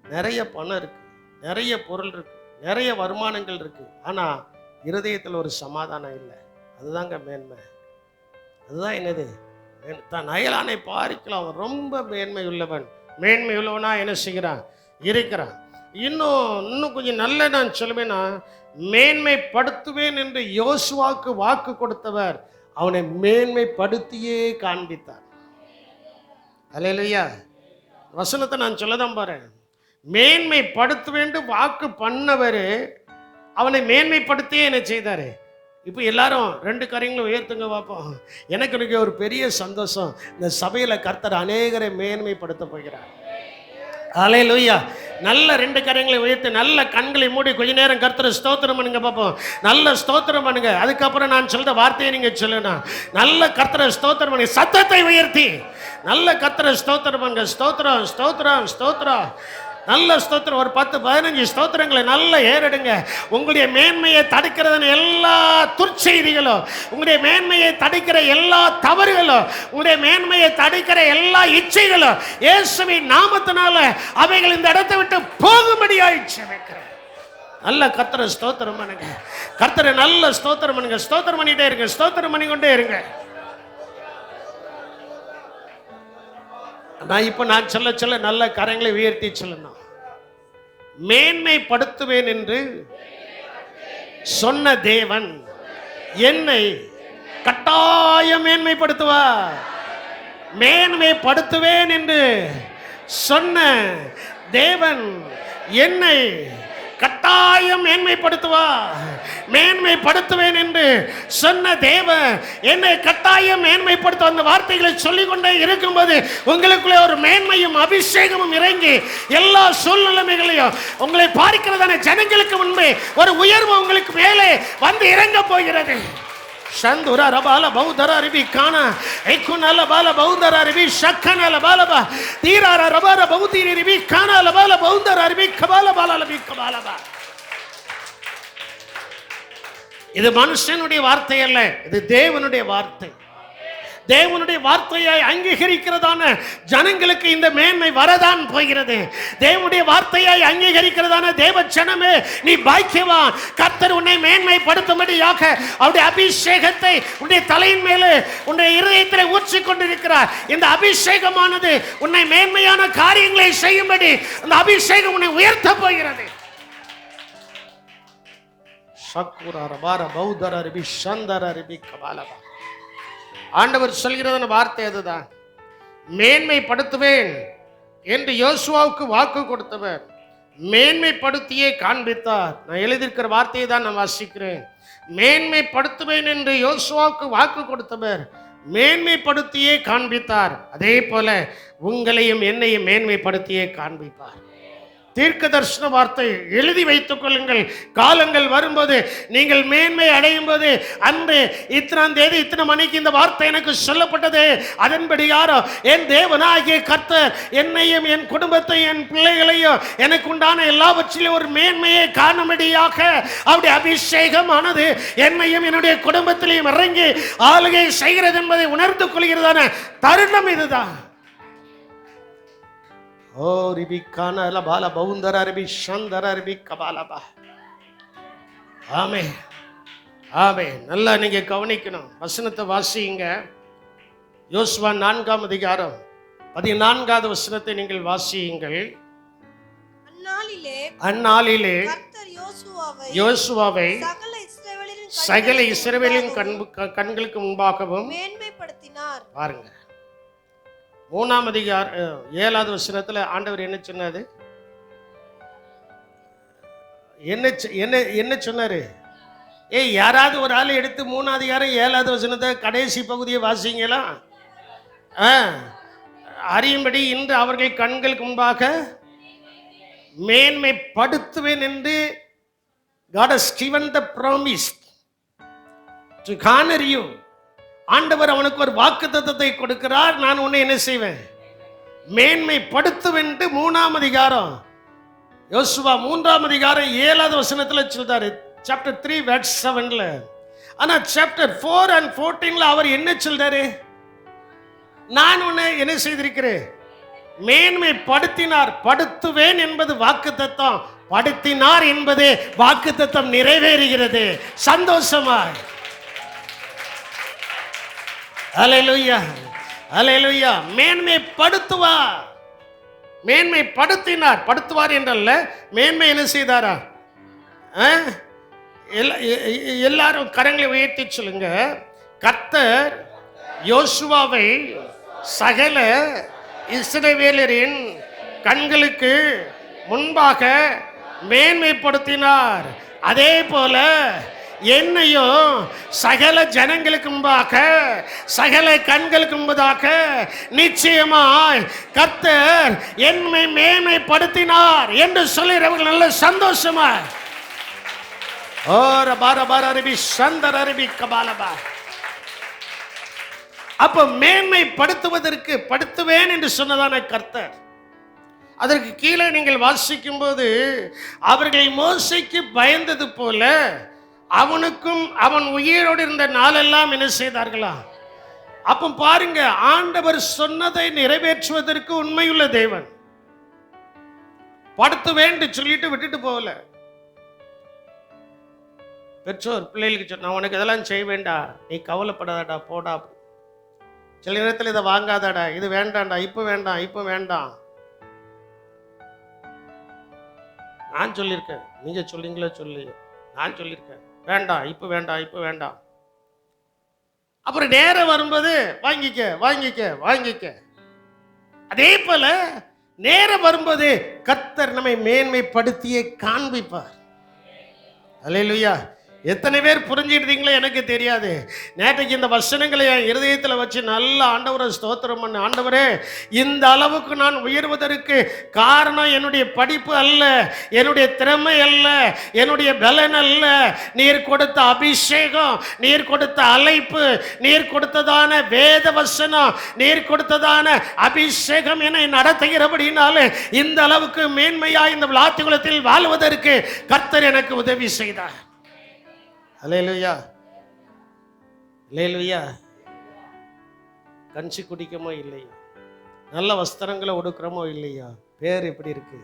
நிறைய பணம் இருக்கு, நிறைய பொருள் இருக்கு, நிறைய வருமானங்கள் இருக்கு. ஆனால் இருதயத்தில் ஒரு சமாதானம் இல்லை. அதுதாங்க மேன்மை. அதுதான் என்னது? தன் அயலானை பாரிக்கலாம். அவன் ரொம்ப மேன்மை உள்ளவன். மேன்மை உள்ளவனா என்ன செய்கிறான்? இருக்கிறான். இன்னும் கொஞ்சம் நல்ல நான் சொல்லுவேன்னா, மேன்மைப்படுத்துவேன் என்று யோசுவாவுக்கு வாக்கு கொடுத்தவர் அவனை மேன்மைப்படுத்தியே காண்பித்தார். அல்லேலூயா. வசனத்தை நான் சொல்லதான் பாரு. மேன்மைப்படுத்துவேன் வாக்கு பண்ணவர் அவனை மேன்மைப்படுத்தியே என்ன செய்தாரு? இப்போ எல்லாரும் 2 கரங்களும் உயர்த்துங்க பார்ப்போம். எனக்கு ஒரு பெரிய சந்தோஷம். இந்த சபையில் கர்த்தர் அநேகரை மேன்மைப்படுத்த போகிறார். அல்லேலூயா. நல்ல 2 கரங்களை உயர்த்தி நல்ல கண்களை மூடி கொஞ்ச நேரம் கர்த்தரை ஸ்தோத்திரம் பண்ணுங்க பார்ப்போம். நல்ல ஸ்தோத்திரம் பண்ணுங்க. அதுக்கப்புறம் நான் சொல்ற வார்த்தையை நீங்க சொல்லணும். நல்ல கர்த்தரை ஸ்தோத்திரம் பண்ணுங்க. சத்தத்தை உயர்த்தி நல்ல கர்த்தரை ஸ்தோத்திரம் பண்ணுங்க. ஸ்தோத்திரம் ஸ்தோத்திரம் ஸ்தோத்திரம். நல்ல ஸ்தோத்திரம். ஒரு 10-15 ஸ்தோத்திரங்களை நல்ல ஏறெடுங்க. உங்களுடைய மேன்மையை தடுக்கிறதுன்னு எல்லா துர்ச்செய்திகளும், உங்களுடைய மேன்மையை தடுக்கிற எல்லா தவறுகளும், உங்களுடைய மேன்மையை தடுக்கிற எல்லா இச்சைகளும் இயேசுவின் நாமத்தினால அவைகள் இந்த இடத்தை விட்டு போகும்படியாய் ஜெபிக்கிறேன். நல்ல கர்த்தரை ஸ்தோத்திரம் பண்ணுங்க. கர்த்தரை நல்ல ஸ்தோத்திரம் பண்ணுங்க. ஸ்தோத்திரம் பண்ணிட்டே இருங்க. ஸ்தோத்திரம் பண்ணிக்கொண்டே இருங்க. நான் சொல்ல நல்ல கரங்களை உயர்த்தி சொல்லணும். மேன்மைப்படுத்துவேன் என்று சொன்ன தேவன் என்னை கட்டாயம் மேன்மைப்படுத்துவார். மேன்மைப்படுத்துவேன் என்று சொன்ன தேவன் என்னை கட்டாயம் மேன்மைப்படுத்துவார். மேன்மைப்படுத்துவேன் என்று சொன்ன தேவன் என்னை கட்டாயம் மேன்மைப்படுத்த அந்த வார்த்தைகளை சொல்லிக்கொண்டே இருக்கும்போது உங்களுக்குள்ளே ஒரு மேன்மையும் அபிஷேகமும் இறங்கி எல்லா சூழ்நிலைகளையும் உங்களை பார்க்கிறதான ஜனங்களுக்கு முன்பே ஒரு உயர்வு உங்களுக்கு மேலே வந்து இறங்க போகிறது. சந்துரா ரபால பௌதர ரிபி கானா எக்குனல பால பௌதர ரிபி ஷக்கனல பாலபா தீரார ரபார பௌதிரி ரிபி கானால பால பௌதர ரிபி கபால பால ரிபி கபாலபா. இது மனுஷனுடைய வார்த்தை அல்ல, இது தேவனுடைய வார்த்தை. தேவனுடைய வார்த்தையை அங்கீகரிக்கிறதான ஜனங்களுக்கு இந்த மேன்மை வரதான் போகிறது. தேவனுடைய வார்த்தையை அங்கீகரிக்கிறதான தேவ ஜனமே நீ பாக்கியவான். கர்த்தர் உன்னை மேன்மைப்படுத்தும்படியாக அவருடைய அபிஷேகத்தை உன்னுடைய தலையின் மேலே உன்னுடைய இருதயத்தில் ஊற்றி கொண்டிருக்கிறார். இந்த அபிஷேகமானது உன்னை மேன்மையான காரியங்களை செய்யும்படி அந்த அபிஷேகம் உன்னை உயர்த்த போகிறது. ஆண்டவர் சொல்கிறதான வார்த்தை அதுதான். மேன்மைப்படுத்துவேன் என்று யோசுவாவுக்கு வாக்கு கொடுத்தவர் மேன்மைப்படுத்தியே காண்பித்தார். நான் எழுதியிருக்கிற வார்த்தையை தான் நான் வாசிக்கிறேன். மேன்மைப்படுத்துவேன் என்று யோசுவாவுக்கு வாக்கு கொடுத்தவர் மேன்மைப்படுத்தியே காண்பித்தார். அதே போல உங்களையும் என்னையும் மேன்மைப்படுத்தியே காண்பிப்பார். தீர்க்க தரிசன வார்த்தை எழுதி வைத்துக் கொள்ளுங்கள். காலங்கள் வரும்போது நீங்கள் மேன்மை அடையும் போது, அன்று இத்தனாம் தேதி இத்தனை மணிக்கு இந்த வார்த்தை எனக்கு சொல்லப்பட்டது, அதன்படி யாரோ என் தேவனாகிய கர்த்தர் என்னையும் என் குடும்பத்தையும் என் பிள்ளைகளையும் எனக்கு உண்டான எல்லாவற்றிலும் ஒரு மேன்மையை காணும்படியாக அவருடைய அபிஷேகமானது என்னையும் என்னுடைய குடும்பத்திலையும் இறங்கி ஆளுகை செய்கிறது என்பதை உணர்ந்து கொள்கிறதான தருணம் இதுதான். ஓ ரிபி கானல பால பௌந்தர ரிபி சந்தர ரிபி கபாலபா. ஆமே ஆமே. நல்லா நீங்க கவனிக்கணும். வசனத்தை வாசியுங்க. யோசுவா 4ஆம் அதிகாரம் 14வது வசனத்தை நீங்கள் வாசியுங்கள். அந்நாளிலே கர்த்தர் யோசுவாவை சகல இஸ்ரவேலின் கண்களுக்கு முன்பாகவும் மேன்மைப்படுத்தினார். பாருங்க, 3ஆம் அதிகாரம் 7வது வசனத்தில் ஆண்டவர் என்ன சொன்னாரு? என்ன சொன்னாரு? யாராவது ஒரு ஆள் எடுத்து 3ஆம் அதிகாரம் 7வது வசனத்தை கடைசி பகுதியை வாசிங்களா? அறியும்படி இன்று அவர்கள் கண்களுக்கு முன்பாக மேன்மைப்படுத்துவேன் என்று God has given the promise to honor you. ஆண்டவர் அவனுக்கு ஒரு வாக்குத்தத்தத்தை கொடுக்கிறார். நான் உன்னை என்ன செய்வேன்? மேன்மைப்படுத்துவேன். 3ஆம் அதிகாரம் யோசுவா 3ஆம் அதிகாரம் 7வது வசனத்துல சொல்றாரு. சாப்டர் 3 வெர்ஸ் 7ல. ஆனா சாப்டர் 4 and 14ல அவர் என்ன சொல்றாரு? நான் உன்னை என்ன செய்திருக்கிறேன்? மேன்மைப்படுத்தினார். படுத்துவேன் என்பது வாக்குத்தத்தம், படுத்தினார் என்பது வாக்குத்தத்தம் நிறைவேறுகிறது. சந்தோஷமாய் அல்லேலூயா, அல்லேலூயா. மேன்மைப்படுத்துவார், மேன்மைப்படுத்தினார். படுத்துவார் என்றல்ல, மேன்மை என்ன செய்தாரா? எல்லாரும் கரங்களை உயர்த்தி சொல்லுங்க. கர்த்தர் யோசுவாவை சகல இஸ்ரவேலரின் கண்களுக்கு முன்பாக மேன்மைப்படுத்தினார். அதே போல என்னையும் சகல ஜனங்களுக்கு முன்பாக, சகல கண்களுக்கு முன்பதாக நிச்சயமாய் கர்த்தர் என்னை மேன்மைப்படுத்தினார் என்று சொல்லுறவர்கள் நல்ல சந்தோஷமா அப்ப மேன்மைப்படுத்துவதற்கு படுத்துவேன் என்று சொன்னதான கர்த்தர். அதற்கு கீழே நீங்கள் வாசிக்கும் போது அவர்கள் மோசைக்கு பயந்தது போல அவனுக்கும் அவன் உயிரோடு இருந்த நாளெல்லாம் என்ன செய்தார்களா? அப்ப பாருங்க, ஆண்டவர் சொன்னதை நிறைவேற்றுவதற்கு உண்மையுள்ள தேவன். படுத்துவேன் சொல்லிட்டு விட்டுட்டு போகல. பெற்றோர் பிள்ளைகளுக்கு சொன்ன, நான் உனக்கு இதெல்லாம் செய்ய வேண்டாம், நீ கவலைப்படாதடா, போடா. சில நேரத்தில் இதை வாங்காதடா, இது வேண்டாம்டா, இப்ப வேண்டாம், இப்ப வேண்டாம். நான் சொல்லியிருக்கேன், நீங்க சொல்லிங்களோ சொல்லி நான் சொல்லியிருக்கேன், வேண்டாம், இப்ப வேண்டாம், இப்ப வேண்டாம். அப்புறம் நேரம் வரும்போது வாங்கிக்க வாங்கிக்க வாங்கிக்க. அதே போல நேரம் வரும்போது கர்த்தர் நம்மை மேன்மைப்படுத்தியே காண்பிப்பார். அல்லேலூயா. எத்தனை பேர் புரிஞ்சுக்கிட்டீங்களோ எனக்கு தெரியாது. நேற்றைக்கு இந்த வசனங்களை என் இருதயத்தில் வச்சு நல்ல ஆண்டவரை ஸ்தோத்திரம் பண்ண. ஆண்டவரே, இந்த அளவுக்கு நான் உயர்வதற்கு காரணம் என்னுடைய படிப்பு அல்ல, என்னுடைய திறமை அல்ல, என்னுடைய பலன் அல்ல. நீர் கொடுத்த அபிஷேகம், நீர் கொடுத்த அழைப்பு, நீர் கொடுத்ததான வேத வசனம், நீர் கொடுத்ததான அபிஷேகம் என்னை நடத்துகிறபடினாலே இந்த அளவுக்கு மேன்மையா இந்த விளாத்துகுலத்தில் வாழ்வதற்கு கர்த்தர் எனக்கு உதவி செய்தார். அல்லேலூயா, அல்லேலூயா. கஞ்சி குடிக்கமோ இல்லையா, நல்ல வஸ்திரங்களை உடுக்கிறோமோ இல்லையா, பேர் எப்படி இருக்கு?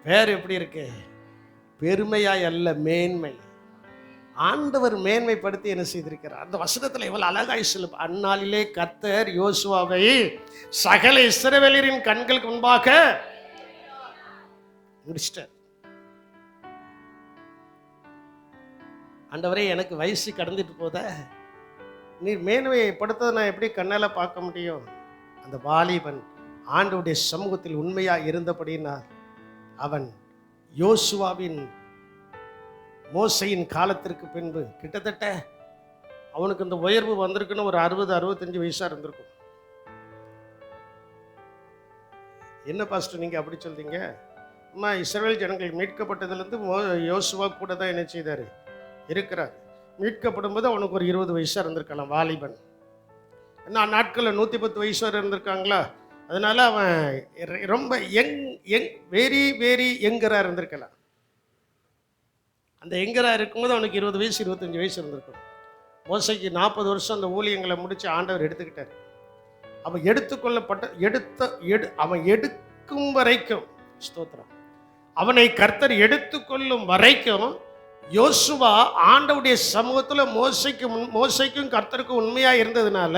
பேர் எப்படி இருக்கு? பெருமையாய் அல்ல, மேன்மை. ஆண்டவர் மேன்மைப்படுத்தி என்ன செய்திருக்கிறார்? அந்த வசனத்தில் எவ்வளவு அழகாய் சொல்லு. அந்நாளிலே கர்த்தர் யோசுவாவை சகல இஸ்ரவேலரின் கண்களுக்கு முன்பாக முடிச்சிட்டார். ஆண்டவரே, எனக்கு வயசு கடந்துட்டு போத, நீர் மேன்மையை படுத்ததை நான் எப்படி கண்ணால் பார்க்க முடியும்? அந்த வாலிபன் ஆண்டவருடைய சமூகத்தில் உண்மையாக இருந்தபடினால் அவன் யோசுவாவின் மோசையின் காலத்திற்கு பின்பு கிட்டத்தட்ட அவனுக்கு இந்த உயர்வு வந்திருக்குன்னு ஒரு 60-65 வயசாக இருந்திருக்கும். என்ன பாஸ்டர் நீங்கள் அப்படி சொல்றீங்க? அம்மா, இஸ்ரவேல் ஜனங்கள் மீட்கப்பட்டதுலேருந்து யோசுவா கூட தான் என்ன செய்தார்? இருக்கிறார். மீட்கப்படும் போது அவனுக்கு ஒரு 20 வயசாக இருந்திருக்கலாம் வாலிபன். ஏன்னா நாட்களில் 110 வயசு வரை இருந்திருக்காங்களா, அதனால அவன் ரொம்ப வெரி வெரி யங்கராக இருந்திருக்கலாம். அந்த யங்கராக இருக்கும்போது அவனுக்கு 20 வயசு 25 வயசு இருந்திருக்கும். மோசைக்கு 40 வருஷம் அந்த ஊழியங்களை முடித்து ஆண்டவர் எடுத்துக்கிட்டார். அவன் அவன் எடுக்கும் வரைக்கும், ஸ்தோத்திரம், அவனை கர்த்தர் எடுத்துக்கொள்ளும் வரைக்கும் யோசுவா ஆண்டவருடைய சமூகத்தில் மோசைக்கும் கர்த்தருக்கும் உண்மையாக இருந்ததுனால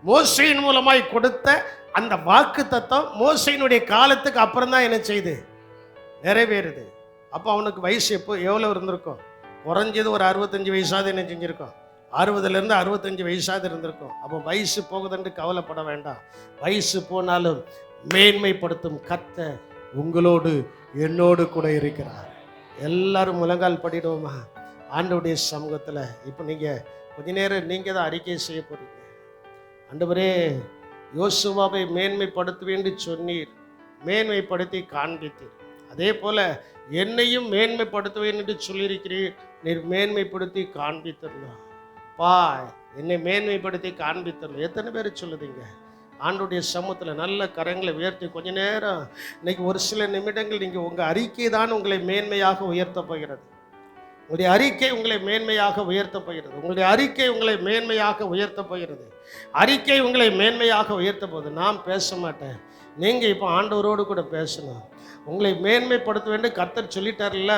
மோசையின் மூலமாய் கொடுத்த அந்த வாக்கு தத்தம் மோசையினுடைய காலத்துக்கு அப்புறம் தான் என்ன செய்யுது? நிறைவேறுது. அப்போ அவனுக்கு வயசு எவ்வளோ இருந்திருக்கும்? குறைஞ்சது ஒரு 65 வயசாவது என்ன செஞ்சுருக்கோம்? 60லேருந்து 65 வயசாவது இருந்திருக்கும். அப்போ வயசு போகுதுன்னு கவலைப்பட வேண்டாம். வயசு போனாலும் மேன்மைப்படுத்தும் கர்த்தர் உங்களோடு என்னோடு கூட இருக்கிறார். எல்லாரும் முழங்கால் படிடுவோமா ஆண்டவருடைய சமூகத்தில்? இப்போ நீங்கள் கொஞ்ச நேரம் நீங்கள் தான் அறிக்கை செய்ய போகிறீங்க. ஆண்டவரே, யோசுவாவை மேன்மைப்படுத்துவேன் சொன்னீர், மேன்மைப்படுத்தி காண்பித்தீர். அதே போல என்னையும் மேன்மைப்படுத்துவேன் என்று சொல்லியிருக்கிறீர். நீர் மேன்மைப்படுத்தி காண்பித்தரலாம். பா, என்னை மேன்மைப்படுத்தி காண்பித்தரலாம். எத்தனை பேர் சொல்லுதீங்க? ஆண்டுடைய சமூகத்தில் நல்ல கரங்களை உயர்த்தி கொஞ்ச நேரம், இன்னைக்கு ஒரு சில நிமிடங்கள் நீங்கள் உங்கள் அறிக்கை தான் உங்களை மேன்மையாக உயர்த்த போகிறது. உங்களுடைய அறிக்கை உங்களை மேன்மையாக உயர்த்த போகிறது. உங்களுடைய அறிக்கை உங்களை மேன்மையாக உயர்த்த போகிறது. அறிக்கை உங்களை மேன்மையாக உயர்த்த போகுது. நான் பேச மாட்டேன், நீங்கள் இப்போ ஆண்டவரோடு கூட பேசணும். உங்களை மேன்மைப்படுத்த வேண்டும் கர்த்தர் சொல்லிட்டார்ல.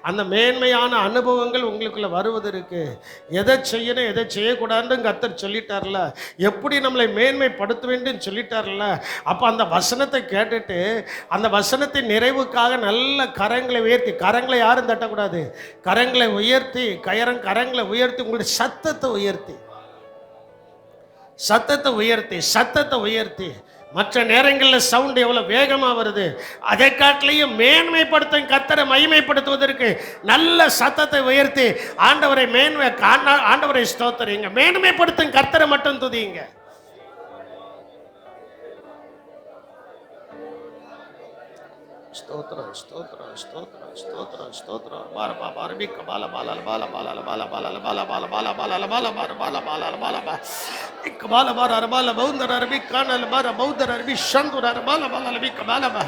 அந்த மேன்மையான அனுபவங்கள் உங்களுக்குள்ள வருவதற்கு எதை செய்யணும் எதை செய்யக்கூடாதுன்னு கர்த்தர் சொல்லிட்டார்ல. எப்படி நம்மளை மேன்மைப்படுத்த வேண்டும் சொல்லிட்டார்ல. அப்போ அந்த வசனத்தை கேட்டுட்டு அந்த வசனத்தின் நிறைவுக்காக நல்ல கரங்களை உயர்த்தி, கரங்களை யாரும் தட்டக்கூடாது, கரங்களை உயர்த்தி, கரங்களை உயர்த்தி, உங்களுடைய சத்தத்தை உயர்த்தி, சத்தத்தை உயர்த்தி, சத்தத்தை உயர்த்தி. மற்ற நேரங்களில் சவுண்ட் எவ்வளோ வேகமாக வருது, அதை காட்டிலையும் மேன்மைப்படுத்தும் கர்த்தரை மகிமைப்படுத்துவதற்கு நல்ல சத்தத்தை உயர்த்தி ஆண்டவரை ஆண்டவரை ஸ்தோத்திரிங்க. மேன்மைப்படுத்தும் கர்த்தரை மட்டும் துதிங்க. ஸ்தோத்திரம், ஸ்தோத்திரம், ஸ்தோத்திரம், ஸ்தோத்திரம், ஸ்தோத்திரம். பால பால பால பால பால பால பால பால பால பால பால பால பால பால பால பால பால பால இக்கபால பார அரபால பௌந்தர அரபி கானல பார பௌந்தர அரபி சந்துர அரபால பால அரபி கபால பா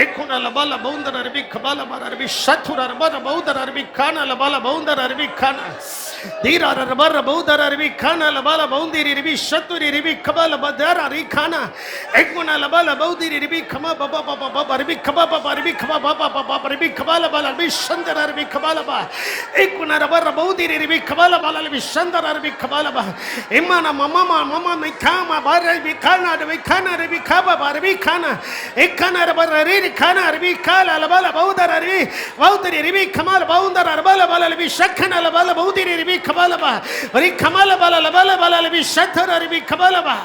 ஏகுனல பால பௌந்தர அரபி கபால பார அரபி சத்துர அரபால பௌந்தர அரபி கானல பால பௌந்தர அரபி கான தீரார அரபார பௌந்தர அரபி கானல பால பௌந்திரி அரபி சத்துரி அரபி கபால பதர அரி கான ஏகுனல பால பௌந்திரி அரபி கமா பாபா பாபா அரபி கபா பாபா அரபி கபா பாபா பாபா அரபி கபால பால அரபி சந்தர அரபி கபால பா ஏகுனல பார பௌந்திரி அரபி கபால பால அரபி சந்தர அரபி கபால பா இமானா மமா mama me kama bare bi kana de kana re kaba bare bi kana ekana bare re kana re kala la bala baudar re baudari re kamal baudar bala bala bi shakhana la bala baudiri re kabala ba re kamal bala la bala bala bi shathara re kabala ba.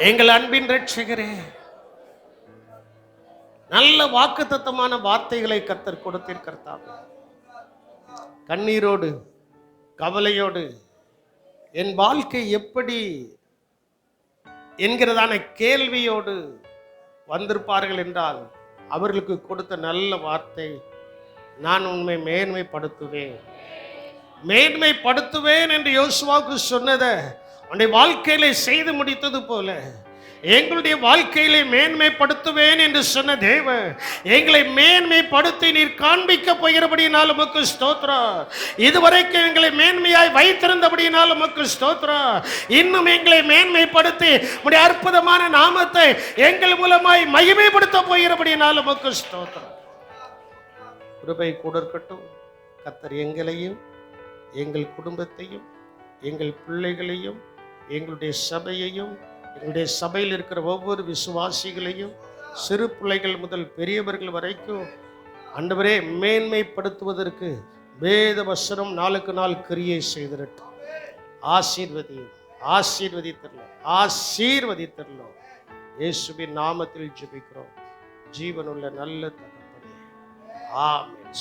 எங்கள் அன்பின் இரட்சகரே, நல்ல வாக்குத்தத்தமான வார்த்தைகளை கர்த்தர் கொடுத்திருக்கிறார். கண்ணீரோடு கவலையோடு என் வாழ்க்கை எப்படி என்கிறதான கேள்வியோடு வந்திருப்பார்கள் என்றால் அவர்களுக்கு கொடுத்த நல்ல வார்த்தை, நான் உண்மை மேன்மைப்படுத்துவேன், மேன்மைப்படுத்துவேன் என்று யோசுவாவுக்கு சொன்னதை உன்னுடைய வாழ்க்கையில செய்து முடித்தது போல எங்களுடைய வாழ்க்கையிலே மேன்மைப்படுத்துவேன் என்று சொன்ன தேவன் எங்களை மேன்மைப்படுத்தி நீர் காண்பிக்க போகிறபடியினால் உமக்கு ஸ்தோத்திரம். இதுவரைக்கும் எங்களை மேன்மையாய் வைத்திருந்தபடியினால் உமக்கு ஸ்தோத்திரம். இன்னும் எங்களை மேன்மைப்படுத்தி உம்முடைய அற்புதமான நாமத்தை எங்கள் மூலமாய் மகிமைப்படுத்த போகிறபடியினால் உமக்கு ஸ்தோத்திரம். கிருபை கூட இருக்கட்டும். கர்த்தர் எங்களையும் எங்கள் குடும்பத்தையும் எங்கள் பிள்ளைகளையும் எங்களுடைய சபையையும் எங்களுடைய சபையில் இருக்கிற ஒவ்வொரு விசுவாசிகளையும் சிறு பிள்ளைகள் முதல் பெரியவர்கள் வரைக்கும் ஆண்டவரே மேன்மைப்படுத்துவதற்கு வேத வசனம் நாளுக்கு நாள் கிரியை செய்திரட்டும். ஆசீர்வதித்தரலாம். இயேசுவின் நாமத்தில் ஜெபிக்கிறோம் ஜீவனுள்ள நல்ல தகப்பனே, ஆமென்.